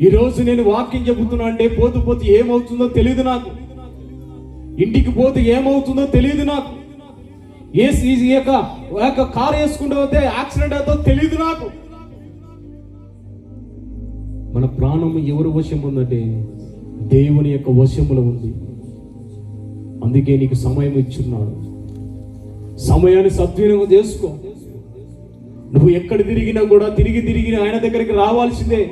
ఈరోజు నేను వాక్యం చెబుతున్నా అంటే పోతూ పోతూ ఏమవుతుందో తెలియదు నాకు. ఇంటికి పోతే ఏమవుతుందో తెలియదు నాకు. కారు వేసుకుంటూ పోతే యాక్సిడెంట్ అవుతుందో తెలియదు నాకు. మన ప్రాణం ఎవరి వశం ఉందంటే దేవుని యొక్క వశములో ఉంది. అందుకే నీకు సమయం ఇచ్చున్నాడు. సమయాన్ని సద్వినియోగం చేసుకో. నువ్వు ఎక్కడ తిరిగినా కూడా తిరిగి ఆయన దగ్గరికి రావాల్సిందే.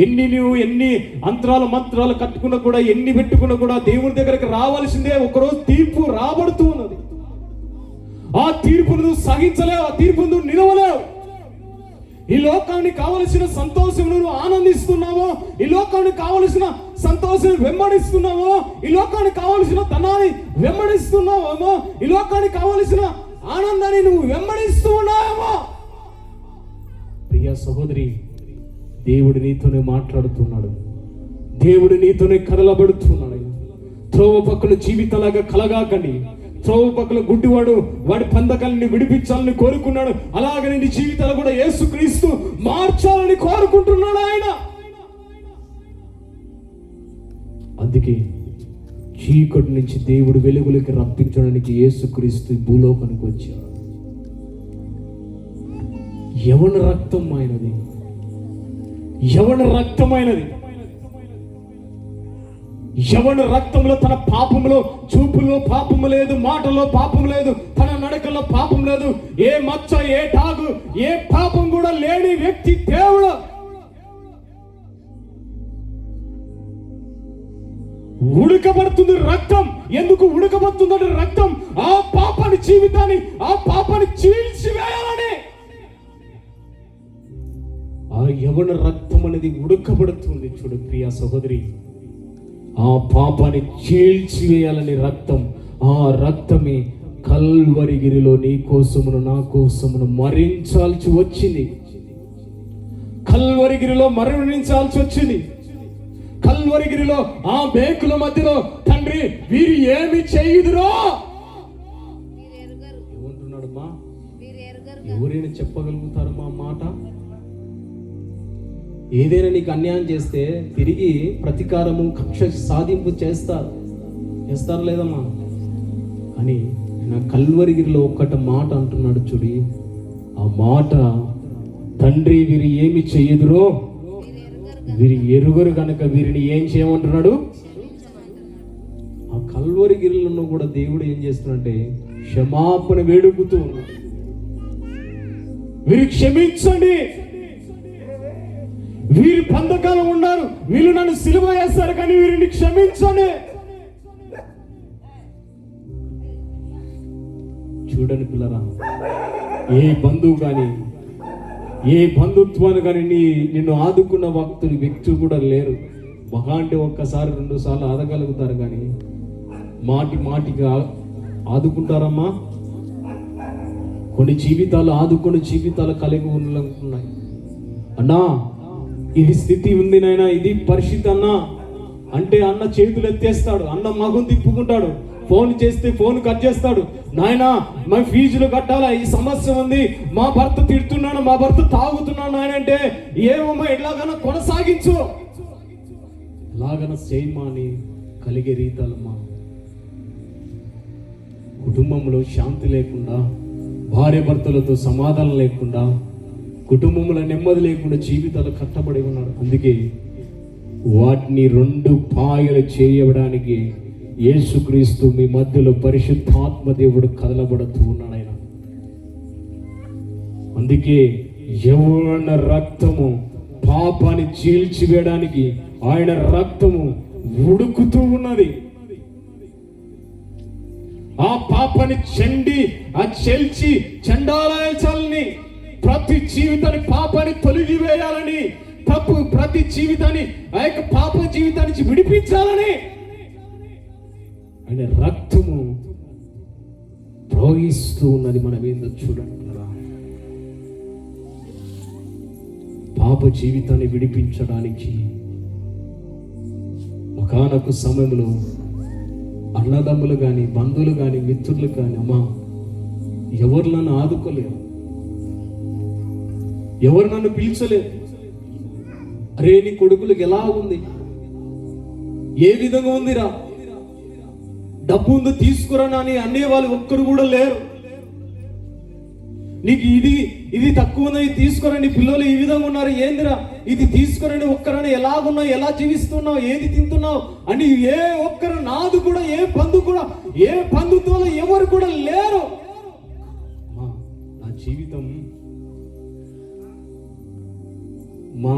ఎన్ని అంతరాలు మంత్రాలు కట్టుకున్నా కూడా, ఎన్ని పెట్టుకున్నా కూడా దేవుని దగ్గరికి రావాల్సిందే. ఒకరోజు తీర్పు రాబడుతూ ఉన్నది. ఆ తీర్పును నువ్వు సహించలేవు, ఆ తీర్పును నువ్వు నిలవలేవు. ఈ లోకానికి కావలసిన సంతోషం నువ్వు ఆనందిస్తున్నావో, ఈ లోకానికి కావలసిన సంతోషం వెంబడిస్తున్నావో, ఈ లోకానికి కావలసిన ధనాన్ని వెంబడిస్తున్నావేమో, ఈ లోకానికి కావలసిన ఆనందాన్ని నువ్వు వెంబడిస్తూ ఉన్నావేమో. ప్రియ సహోదరి, దేవుడు నీతోనే మాట్లాడుతున్నాడు. దేవుడు నీతోనే కదలబడుతున్నాడు. త్రోవ పక్కన జీవితాలాగా కలగాకండి. త్రోవ పక్కల గుడ్డివాడు వాడి బంధకాలని విడిపించాలని కోరుకున్నాడు. అలాగనే నీ జీవితాలు కూడా యేసుక్రీస్తు మార్చాలని కోరుకుంటున్నాడు ఆయన. అందుకే చీకటి నుంచి దేవుడు వెలుగులోకి రప్పించడానికి యేసుక్రీస్తు భూలోకానికి వచ్చాడు. యవన రక్తం ఆయనది, యవన రక్తమైనది. యవన రక్తంలో తన పాపంలో, చూపులో పాపము లేదు, మాటలో పాపం లేదు, తన నడకలో పాపం లేదు, ఏ మచ్చ, ఏ టాగు, ఏ పాపం కూడా లేని వ్యక్తి దేవుడు. ఉడకబడుతుంది రక్తం. ఎందుకు ఉడకబడుతుందంటే రక్తం ఆ పాపాన్ని, జీవితాన్ని, ఆ పాపాన్ని చీల్చివేయాలని. ఆ యవన రక్తం అనేది ఉడకబడుతుంది. చూడు ప్రియ సహోదరి, ఆ పాపాన్ని చీల్చివేయాలని రక్తం, ఆ రక్తమే కల్వరిగిరిలో నీ కోసమును నా కోసమును మరణించాల్సి వచ్చింది. కల్వరిగిరిలో మరణించాల్సి వచ్చింది. కల్వరిగిరిలో ఆ బేకుల మధ్యలో తండ్రి వీరు ఏమి చేయుదురో ఏమంటున్నాడు మా? ఎవరైనా చెప్పగలుగుతారు మా మాట? ఏదైనా నీకు అన్యాయం చేస్తే తిరిగి ప్రతీకారము, కక్ష సాధింపు చేస్తారు లేదమ్మా? కానీ నా కల్వరిగిరిలో ఒక్కట మాట అంటున్నాడు చూడి. ఆ మాట, తండ్రి వీరు ఏమి చెయ్యుదురో వీరు ఎరుగరు కనుక వీరిని ఏం చేయమంటున్నాడు? ఆ కల్వరిగిరిలో కూడా దేవుడు ఏం చేస్తున్నాడంటే క్షమాపణ వేడుకుతూ ఉన్నాడు. వీరు క్షమించండి, వీరి బంధకాలు ఉన్నారు, వీళ్ళు నన్ను సిలువ వేస్తారు, కానీ వీరిని క్షమించండి. చూడని పిల్లరా, ఏ బంధువు కానీ, ఏ బంధుత్వాన్ని కానీ నిన్ను ఆదుకున్న వ్యక్తులు కూడా లేరు. మహా అంటే ఒక్కసారి 2 సార్లు ఆదగలుగుతారు, కానీ మాటికి ఆదుకుంటారమ్మా? కొన్ని జీవితాలు ఆదుకుని జీవితాలు కలిగి ఉన్నాయి. అన్నా ఇది స్థితి ఉంది నాయనా, ఇది పరిస్థితి అన్నా అంటే అన్న చేతులు ఎత్తేస్తాడు, అన్న మగం తిప్పుకుంటాడు, ఫోన్ చేస్తే ఫోన్ కట్ చేస్తాడు. నాయనా మా ఫీజులు కట్టాలా, ఈ సమస్య ఉంది, మా భర్త తిడుతున్నాడు, మా భర్త తాగుతున్నాడు నాయన అంటే, ఏమమ్మా ఎలాగైనా కొనసాగించు, ఎలాగైనా చేయమా అని కలిగే రీతాలమ్మా. కుటుంబంలో శాంతి లేకుండా, భార్య భర్తలతో సమాధానం లేకుండా, కుటుంబంలో నెమ్మది లేకుండా జీవితాలు కట్టబడి ఉన్నాడు. అందుకే వాటిని 2 పాయలు చేయడానికి యేసుక్రీస్తు మీ మధ్యలో పరిశుద్ధాత్మ దేవుడు కదలబడుతూ ఉన్నాడు ఆయన. అందుకే యవన రక్తము పాపాన్ని చీల్చివేయడానికి ఆయన రక్తము ఉడుకుతూ ఉన్నది. ఆ పాపాన్ని చెల్చి చండాలాలని, ప్రతి జీవితాన్ని పాపాన్ని తొలగివేయాలని, ప్రతి జీవితాన్ని ఆ యొక్క పాప జీవితాన్ని నుంచి విడిపించాలని ఆయన రక్తము ప్రవహిస్తూ ఉన్నది. మనం ఏందో చూడండి, పాప జీవితాన్ని విడిపించడానికి ఒకానొక సమయంలో అన్నదమ్ములు కానీ, బంధువులు కానీ, మిత్రులు కానీ, అమ్మా ఎవరు నన్ను ఆదుకోలేరు, ఎవరు నన్ను పిలిచలేరు. అరే నీ కొడుకులకు ఎలా ఉంది, ఏ విధంగా ఉందిరా, డబ్బు ఉందో తీసుకురాని అని అనేవాళ్ళు ఒక్కరు కూడా లేరు. నీకు ఇది తక్కువ ఉంది, ఇది తీసుకురండి, పిల్లలు ఈ విధంగా ఉన్నారు, ఏందిరా ఇది తీసుకురండి, ఒక్కరని ఎలాగున్నావు, ఎలా జీవిస్తున్నావు, ఏది తింటున్నావు అని ఏ ఒక్కరు, నాదు కూడా ఏ బంధుత్వాలు ఎవరు కూడా లేరు. నా జీవితం, మా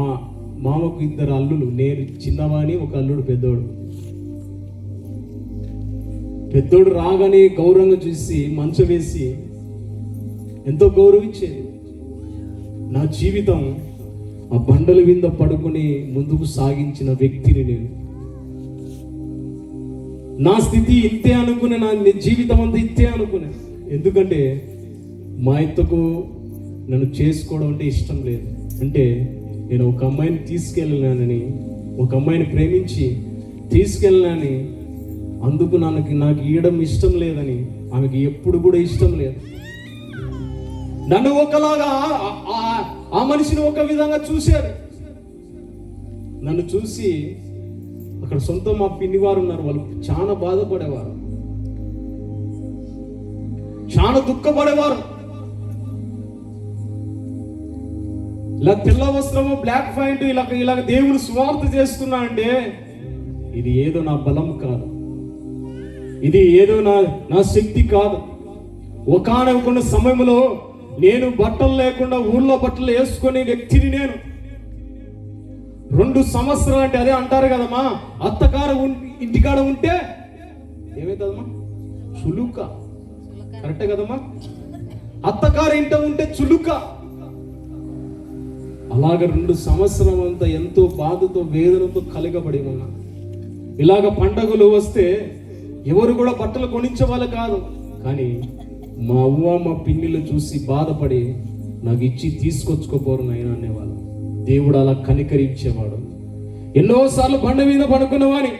మామకు 2 అల్లులు, నేను చిన్నవాణి, ఒక అల్లుడు పెద్దోడు రాగానే గౌరవంగా చూసి మంచం వేసి ఎంతో గౌరవించేది. నా జీవితం ఆ బండల మీద పడుకుని ముందుకు సాగించిన వ్యక్తిని నేను. నా స్థితి ఇంతే అనుకునే, నా జీవితం అంతా ఇంతే అనుకునే. ఎందుకంటే మా అత్తకు నన్ను చేసుకోవడం అంటే ఇష్టం లేదు. అంటే నేను ఒక అమ్మాయిని తీసుకెళ్ళినానని, ఒక అమ్మాయిని ప్రేమించి తీసుకెళ్ళినాని అందుకు నాకు ఇవ్వడం ఇష్టం లేదని ఆమెకి ఎప్పుడు కూడా ఇష్టం లేదు. నన్ను ఒకలాగా ఆ మనిషిని ఒక విధంగా చూశారు. నన్ను చూసి అక్కడ సొంతం మా పిన్ని వారు ఉన్నారు, వాళ్ళు చాలా బాధపడేవారు, చాలా దుఃఖపడేవారు. ఇలా తెల్ల వస్త్రము, బ్లాక్ పాయింట్, ఇలాగ దేవుడు స్వార్థ చేస్తున్నా అంటే ఇది ఏదో నా బలం కాదు, ఇది ఏదో నా శక్తి కాదు. ఒకానొక సమయంలో నేను బట్టలు లేకుండా ఊళ్ళో బట్టలు వేసుకునే వ్యక్తిని నేను. 2 సంవత్సరాలు అంటే అదే అంటారు కదమ్మా, అత్తగారు ఇంటికాడ ఉంటే ఏమవుతుందమ్మా? చులుక. కరెక్టే కదమ్మా? అత్తగారు ఇంట ఉంటే చులుక. అలాగ 2 సంవత్సరం అంతా ఎంతో బాధతో వేదనతో కలగబడి ఉన్నా. ఇలాగ పండగలు వస్తే ఎవరు కూడా బట్టలు కొనించే వాళ్ళు కాదు, కానీ మా అవ్వ మా పిన్నిలు చూసి బాధపడి నాకు ఇచ్చి తీసుకొచ్చుకోపోరు నాయన అనేవాళ్ళు. దేవుడు అలా కనికరించేవాడు. ఎన్నోసార్లు బండ మీద పడుకున్నవాని,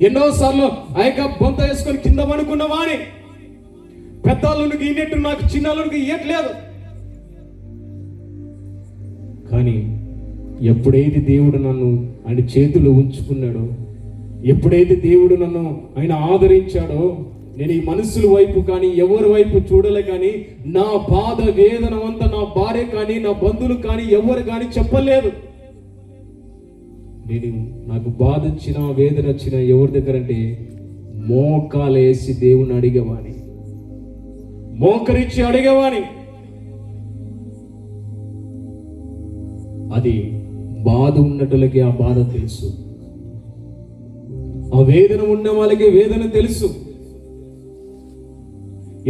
ఎన్నోసార్లు ఆ యొక్క బొంత వేసుకొని కింద పడుకున్నవాని. పెద్దవాళ్ళకి ఇన్నట్టు నాకు చిన్నవాళ్ళకి ఇయ్యట్లేదు. కానీ ఎప్పుడైతే దేవుడు నన్ను ఆయన చేతిలో ఉంచుకున్నాడో, ఎప్పుడైతే దేవుడు నన్ను ఆయన ఆదరించాడో, నేను ఈ మనుషుల వైపు కానీ ఎవరి వైపు చూడలే. కానీ నా బాధ వేదన అంతా నా భార్య కానీ నా బంధువులు కానీ ఎవరు కానీ చెప్పలేదు. నాకు బాధ వచ్చినా వేదన వచ్చినా ఎవరి దగ్గర అంటే మోకాలు వేసి దేవుని అడిగేవాని, మోకరించి అడిగేవాని. అది బాధ ఉన్నట్టులకి ఆ బాధ తెలుసు, ఆ వేదన ఉన్న వాళ్ళకి వేదన తెలుసు.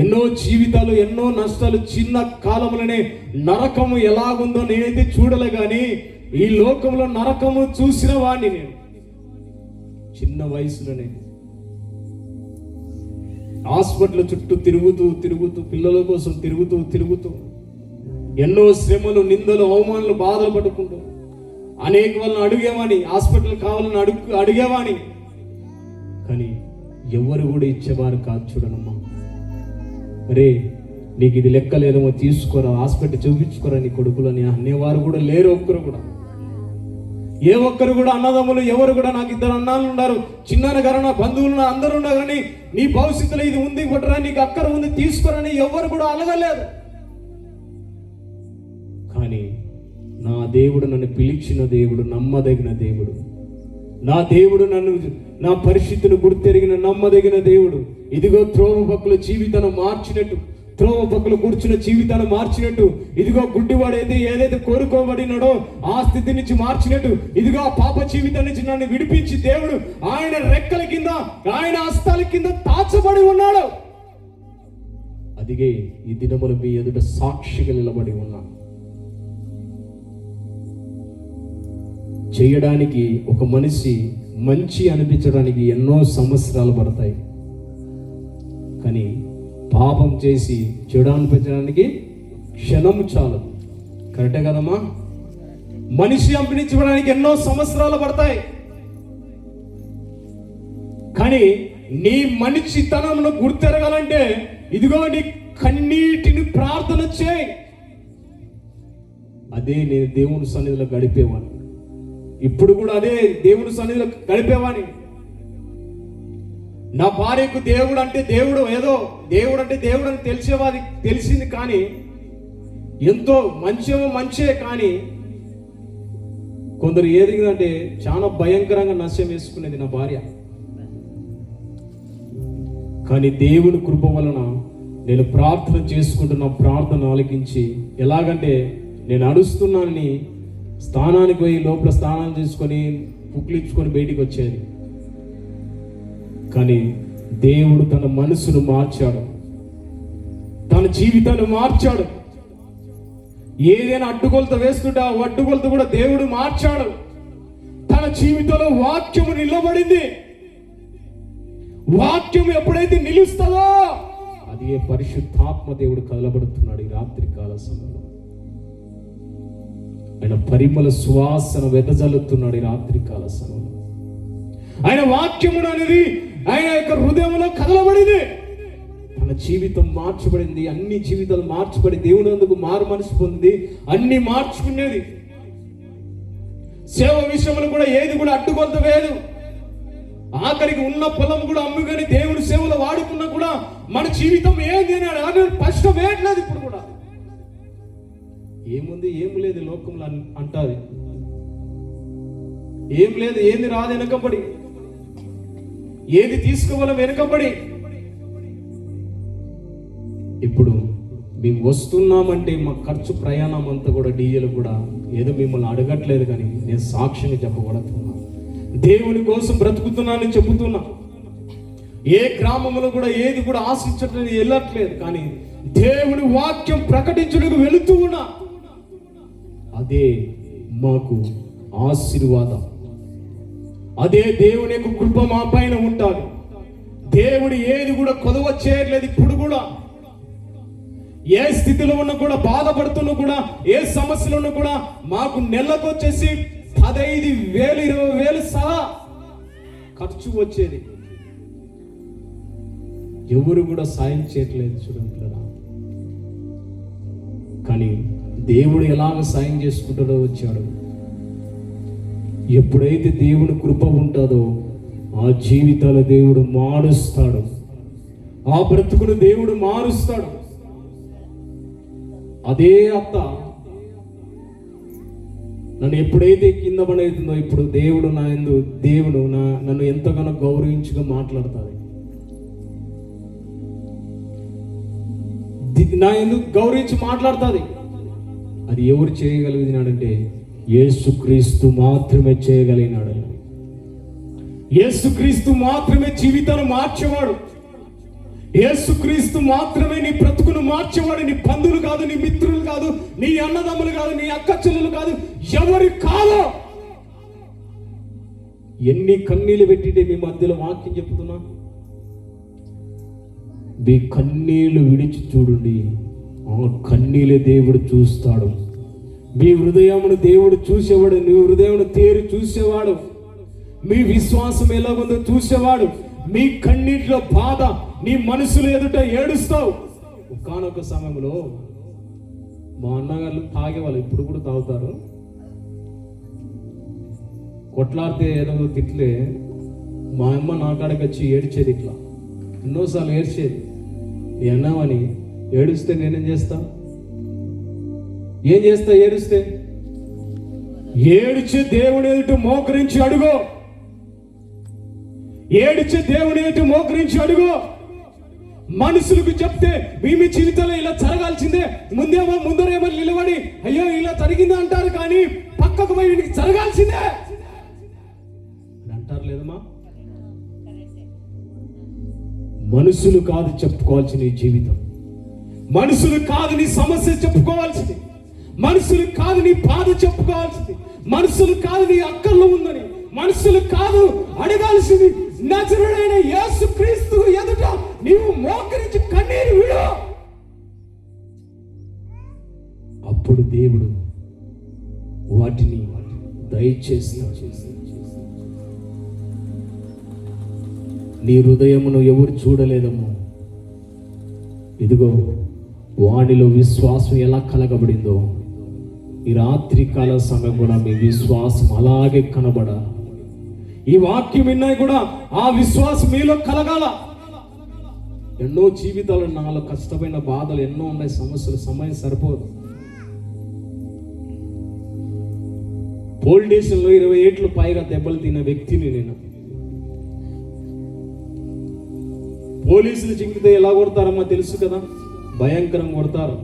ఎన్నో జీవితాలు, ఎన్నో నష్టాలు, చిన్న కాలంలోనే నరకము ఎలాగుందో నేనైతే చూడలే. కానీ ఈ లోకంలో నరకము చూసిన వాడిని నేను. చిన్న వయసులోనే హాస్పిటల్ చుట్టూ తిరుగుతూ పిల్లల కోసం తిరుగుతూ ఎన్నో శ్రమలు, నిందలు, అవమానాలు, బాధలు పట్టుకుంటూ అనేక వాళ్ళని అడిగేవాని, హాస్పిటల్ కావాలని అడిగేవాని. కానీ ఎవరు కూడా ఇచ్చేవారు కాదు. చూడనమ్మా, మరే నీకు ఇది లెక్కలేదేమో, తీసుకోరా, హాస్పిటల్ చూపించుకోరా నీ కొడుకులని అనేవారు కూడా లేరు. ఒక్కరు కూడా, ఏ ఒక్కరు కూడా, అన్నదమ్ములు ఎవరు కూడా, నాకు 2 అన్నాలు ఉన్నారు, చిన్న గారు నా బంధువులు అందరూ ఉన్నారు, కానీ నీ భవిష్యత్తులో ఇది ఉంది కొట్టరా, నీకు అక్కర ఉంది తీసుకోరని ఎవరు కూడా అలగలేదు. కానీ నా దేవుడు నన్ను పిలిచిన దేవుడు, నమ్మదగిన దేవుడు. నా దేవుడు నన్ను, నా పరిస్థితిని గుర్తెరిగిన నమ్మదగిన దేవుడు. ఇదిగో త్రోవ పక్కల జీవితాన్ని మార్చినట్టు, త్రోవ పక్కల కూర్చున్న జీవితాన్ని మార్చినట్టు, ఇదిగో గుడ్డివాడు ఏదైతే కోరుకోబడినాడో ఆ స్థితి నుంచి మార్చినట్టు, ఇదిగో ఆ పాప జీవితం నుంచి నన్ను విడిపించి దేవుడు ఆయన రెక్కల కింద, ఆయన హస్తాల కింద తాచబడి ఉన్నాడు. అదిగే ఈ దినములు మీ ఎదుట సాక్షిగా నిలబడి ఉన్నా. చేయడానికి ఒక మనిషి మంచి అనిపించడానికి ఎన్నో సంవత్సరాలు పడతాయి, కానీ పాపం చేసి చెడు అనిపించడానికి క్షణం చాలు. కరెక్టే కదమ్మా? మనిషి అనిపించడానికి ఎన్నో సంవత్సరాలు పడతాయి, కానీ నీ మనిషితనంలో గుర్తెరగాలంటే ఇదిగో నీ కన్నీటిని ప్రార్థన చేయి. అదే నేను దేవుని సన్నిధిలో గడిపేవాడిని. ఇప్పుడు కూడా అదే దేవుని సన్నిధిలో గడిపేవాని. నా భార్యకు దేవుడు అంటే దేవుడు ఏదో దేవుడు అంటే దేవుడు అని తెలిసింది, కానీ ఎంతో మంచే. కానీ కొందరు ఏదిందంటే చాలా భయంకరంగా నష్టం వేసుకునేది నా భార్య. కానీ దేవుని కృప వలన నేను ప్రార్థన చేసుకుంటున్న ప్రార్థన ఆలకించి, ఎలాగంటే నేను అడుస్తున్నానని స్థానానికి పోయి లోపల స్నానాలు చేసుకొని పుక్లించుకొని బయటికి వచ్చేది. కానీ దేవుడు తన మనసును మార్చాడు, తన జీవితాన్ని మార్చాడు. ఏదైనా అడ్డుకొలత వేస్తుంటే ఆ అడ్డుకొలత కూడా దేవుడు మార్చాడు. తన జీవితంలో వాక్యము నిలబడింది. వాక్యం ఎప్పుడైతే నిలుస్తుందో అది పరిశుద్ధాత్మ దేవుడు కదలబడుతున్నాడు. ఈ రాత్రి కాల సమయంలో ఆయన పరిమళ సువాసన వెదజల్లుతున్నాడు. ఈ రాత్రి కాల సమయంలో ఆయన వాక్యమును అనేది ఆయన యొక్క హృదయంలో కదలబడింది. తన జీవితం మార్చబడింది. అన్ని జీవితాలు మార్చబడి దేవుని అందుకు మారు మనసు పొంది అన్ని మార్చుకునేది. సేవ విషయంలో కూడా ఏది కూడా అడ్డుకొంత వేయదు. ఆఖరికి ఉన్న పొలం కూడా అమ్ముకొని దేవుని సేవలో వాడుకున్నా కూడా మన జీవితం ఏంది అని ఫస్ట్ వేయట్లేదు. ఇప్పుడు కూడా ఏముంది ఏమి లేదు లోకంలో అంటాది. ఏం లేదు, ఏది రాదు వెనకబడి, ఏది తీసుకోవాలో వెనకబడి. ఇప్పుడు మేము వస్తున్నామంటే మా ఖర్చు ప్రయాణం అంతా కూడా డీజిల్ కూడా ఏదో మిమ్మల్ని అడగట్లేదు, కానీ నేను సాక్షిని చెప్పబడుతున్నా, దేవుని కోసం బ్రతుకుతున్నానని చెబుతున్నా. ఏ గ్రామంలో కూడా ఏది కూడా ఆశించట్లేదు, వెళ్ళట్లేదు, కానీ దేవుని వాక్యం ప్రకటించడానికి వెళుతూ ఉన్నా. అదే మాకు ఆశీర్వాదం. అదే దేవుని యొక్క కృప మా పైన ఉంటాడు. దేవుడు ఏది కూడా కొదవ చేయట్లేదు. ఇప్పుడు కూడా ఏ స్థితిలో ఉన్నా కూడా, బాధపడుతున్నా కూడా, ఏ సమస్యలు ఉన్నా కూడా మాకు నెలకు వచ్చేసి 15,000 20,000 సహా ఖర్చు వచ్చేది. ఎవరు కూడా సాయం చేయట్లేదు చూడండి. కానీ దేవుడు ఎలాగ సాయం చేసుకుంటాడో వచ్చాడు. ఎప్పుడైతే దేవుని కృప ఉంటుందో ఆ జీవితాల దేవుడు మారుస్తాడు. ఆ బ్రతుకును దేవుడు మారుస్తాడు. అదే అత్త నన్ను ఎప్పుడైతే కింద పడవుతుందో ఇప్పుడు దేవుడు నన్ను ఎంతగానో గౌరవించుగా మాట్లాడుతుంది. నా ఎందుకు గౌరవించి మాట్లాడుతుంది. అది ఎవరు చేయగలిగినాడంటే యేసుక్రీస్తు మాత్రమే చేయగలిగినాడు. యేసుక్రీస్తు మాత్రమే జీవితాన్ని మార్చేవాడు. యేసుక్రీస్తు మాత్రమే నీ బ్రతుకును మార్చేవాడు. నీ బంధువులు కాదు, నీ మిత్రులు కాదు, నీ అన్నదమ్ములు కాదు, నీ అక్క చెల్లెలు కాదు, ఎవరి కాదు. ఎన్ని కన్నీళ్ళు పెట్టితే మీ మధ్యలో వాక్యం చెప్తున్నా. మీ కన్నీళ్లు విడిచి చూడండి, ఆ కన్నీళ్ళే దేవుడు చూస్తాడు. మీ హృదయమును దేవుడు చూసేవాడు. నీ హృదయమును తేరి చూసేవాడు. మీ విశ్వాసం ఎలాగుందో చూసేవాడు. మీ కన్నీటిలో బాధ, నీ మనసులో ఎదుట ఏడుస్తావు. ఒకానొక సమయంలో మా అన్నగారు తాగేవాళ్ళు, ఇప్పుడు కూడా తాగుతారు. కొట్లాడితే ఏదో తిట్లే మా అమ్మ నా కాడికి వచ్చి ఏడ్చేది. ఇట్లా ఎన్నోసార్లు ఏడ్చేది. నీ అన్నామని ఏడుస్తే నేనేం చేస్తా? ఏడుస్తే ఏడిచి దేవుని ఎదుట మోకరించి అడుగు. ఏడిచి దేవుని ఎదుట మోకరించి అడుగు. మనుషులకు చెప్తే మీ జీవితంలో ఇలా జరగాల్సిందే, ముందరేమో నిలబడి అయ్యో ఇలా జరిగింది అంటారు, కానీ పక్కకు పోయి జరగాల్సిందే అంటారు. లేదమ్మా, మనుషులు కాదు చెప్పుకోవాల్సిన నీ జీవితం. మనుషులు కాదు నీ సమస్య చెప్పుకోవాల్సింది. మనుషులు కాదు నీ బాధ చెప్పుకోవాల్సింది. మనుషులు కాదు నీ అక్కర్లో ఉందని. మనుషులు కాదు అడగాల్సింది. నజరుడైన యేసుక్రీస్తు ఎదుట నీవు మోకరించి కన్నీరు విడు. అప్పుడు దేవుడు వాటిని దయచేస్తాడు. నీ హృదయమును ఎవరు చూడలేదమ్మో, ఇదిగో వాడిలో విశ్వాసం ఎలా కలగబడిందో ఈ రాత్రి కాల సమయం కూడా మీ విశ్వాసం అలాగే కనబడ. ఈ వాక్యం విన్నా కూడా ఆ విశ్వాసం మీలో కలగాల. ఎన్నో జీవితాలు, నాలో కష్టమైన బాధలు ఎన్నో ఉన్నాయి, సమస్యలు, సమయం సరిపోదు. పోలీస్ స్టేషన్లో 20 ఏళ్ళు పైగా దెబ్బలు తిన్న వ్యక్తిని నేను. పోలీసులు చిక్కితే ఎలా కొడతారమ్మా తెలుసు కదా, భయంకరంగా కొడతారు.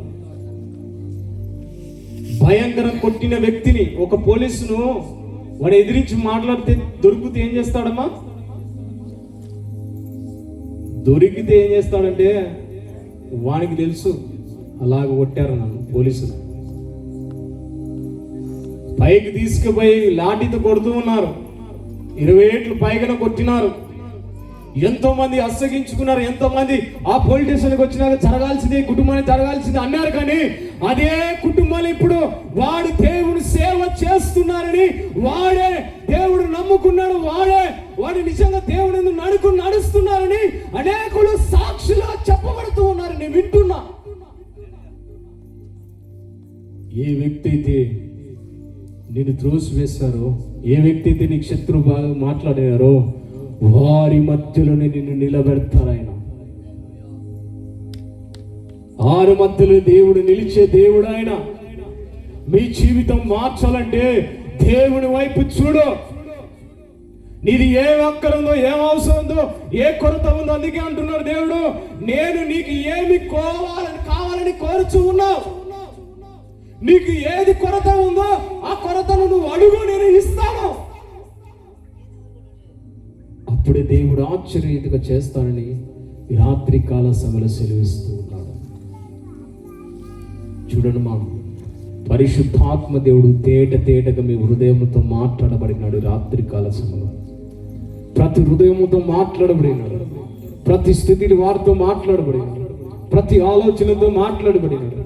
భయంకరం కొట్టిన వ్యక్తిని, ఒక పోలీసును వాడు ఎదిరించి మాట్లాడితే దొరికితే ఏం చేస్తాడమ్మా? దొరికితే ఏం చేస్తాడంటే వానికి తెలుసు అలాగ కొట్టారు నన్ను పోలీసులు. పైకి తీసుకుపోయి లాఠీతో కొడుతూ ఉన్నారు. 20 ఏళ్ళు పైగా కొట్టినారు. ఎంతో మంది అసగించుకున్నారు. ఎంతో మంది ఆ పోలీస్ స్టేషన్కి వచ్చినాక జరగాల్సింది, కుటుంబానికి జరగాల్సింది అన్నారు. కానీ అదే కుటుంబాలు ఇప్పుడు వాడు దేవుని సేవ చేస్తున్నారని, వాడే దేవుడు నమ్ముకున్నాడు, వాడు నిజంగా దేవుని నడుస్తున్నారని అనేకులు సాక్షులుగా చెప్పబడుతూ ఉన్నారు. నేను వింటున్నా. ఏ వ్యక్తి అయితే నిన్ను త్రోసివేశారో, ఏ వ్యక్తి అయితే నీకు శత్రువు మాట్లాడారో వారి మధ్యలోనే నిన్ను నిలబెడతారు ఆయన. ఆరు మధ్యలో దేవుడు నిలిచే దేవుడు ఆయన. మీ జీవితం మార్చాలంటే దేవుని వైపు చూడు. నీది ఏ అక్కరుందో, ఏం అవసరం ఉందో, ఏ కొరత ఉందో, అందుకే అంటున్నాడు దేవుడు, నేను నీకు ఏమి కావాలని కోరుచు ఉన్నావు. నీకు ఏది కొరత ఉందో ఆ కొరతను నువ్వు అడుగు, నేను ఇస్తాను. అప్పుడే దేవుడు ఆశ్చర్యరీతిగా చేస్తానని ఈ రాత్రి కాల సమయంలో సెలవిస్తూ ఉన్నాడు. చూడండి మా పరిశుద్ధాత్మ దేవుడు తేటగా మీ హృదయంతో మాట్లాడబడినాడు. రాత్రి కాల సమయంలో ప్రతి హృదయంతో మాట్లాడబడినాడు, ప్రతి స్థితిని వారితో మాట్లాడబడినాడు, ప్రతి ఆలోచనతో మాట్లాడబడినాడు.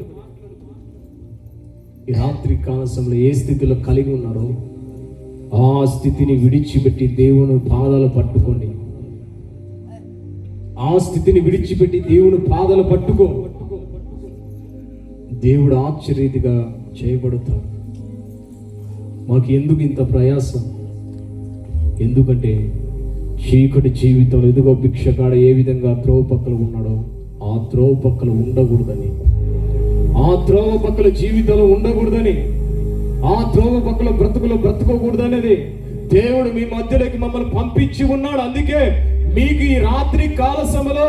ఈ రాత్రి కాల సమయంలో ఏ స్థితిలో కలిగి ఉన్నారో ఆ స్థితిని విడిచిపెట్టి దేవుని పాదాలు పట్టుకోండి. ఆ స్థితిని విడిచిపెట్టి దేవుని పాదాలు పట్టుకో. దేవుడు ఆశ్చర్యరీతిగా చేయబడతాడు. మాకు ఎందుకు ఇంత ప్రయాసం? ఎందుకంటే చీకటి జీవితంలో ఎదుగో భిక్షకాడ ఏ విధంగా త్రోవ పక్కన ఉన్నాడో ఆ త్రోవ పక్కన ఉండకూడదని, ఆ త్రోవ పక్కల జీవితంలో ఉండకూడదని, ఆ త్రోవ పక్కల బ్రతుకోకూడదనేది దేవుడు మీ మధ్యలోకి మమ్మల్ని పంపించి ఉన్నాడు. అందుకే మీకు ఈ రాత్రి కాల సమయంలో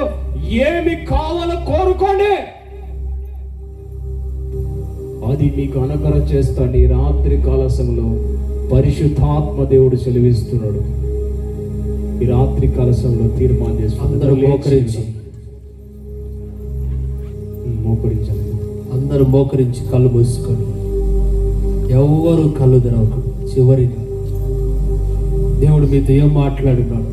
ఏమి కావాలో కోరుకోండి, అది మీకు అనుగ్రహం చేస్తాడు. ఈ రాత్రి కాల సమయంలో పరిశుద్ధాత్మ దేవుడు సెలవిస్తున్నాడు. ఈ రాత్రి కాల సమయంలో తీర్మానం చేస్తున్నాడు. అందరూ మోకరించి కళ్ళు మూసుకొని ఎవరు కళ్ళు తెరవకు. చివరిగా దేవుడు మీతో ఏం మాట్లాడున్నాడు?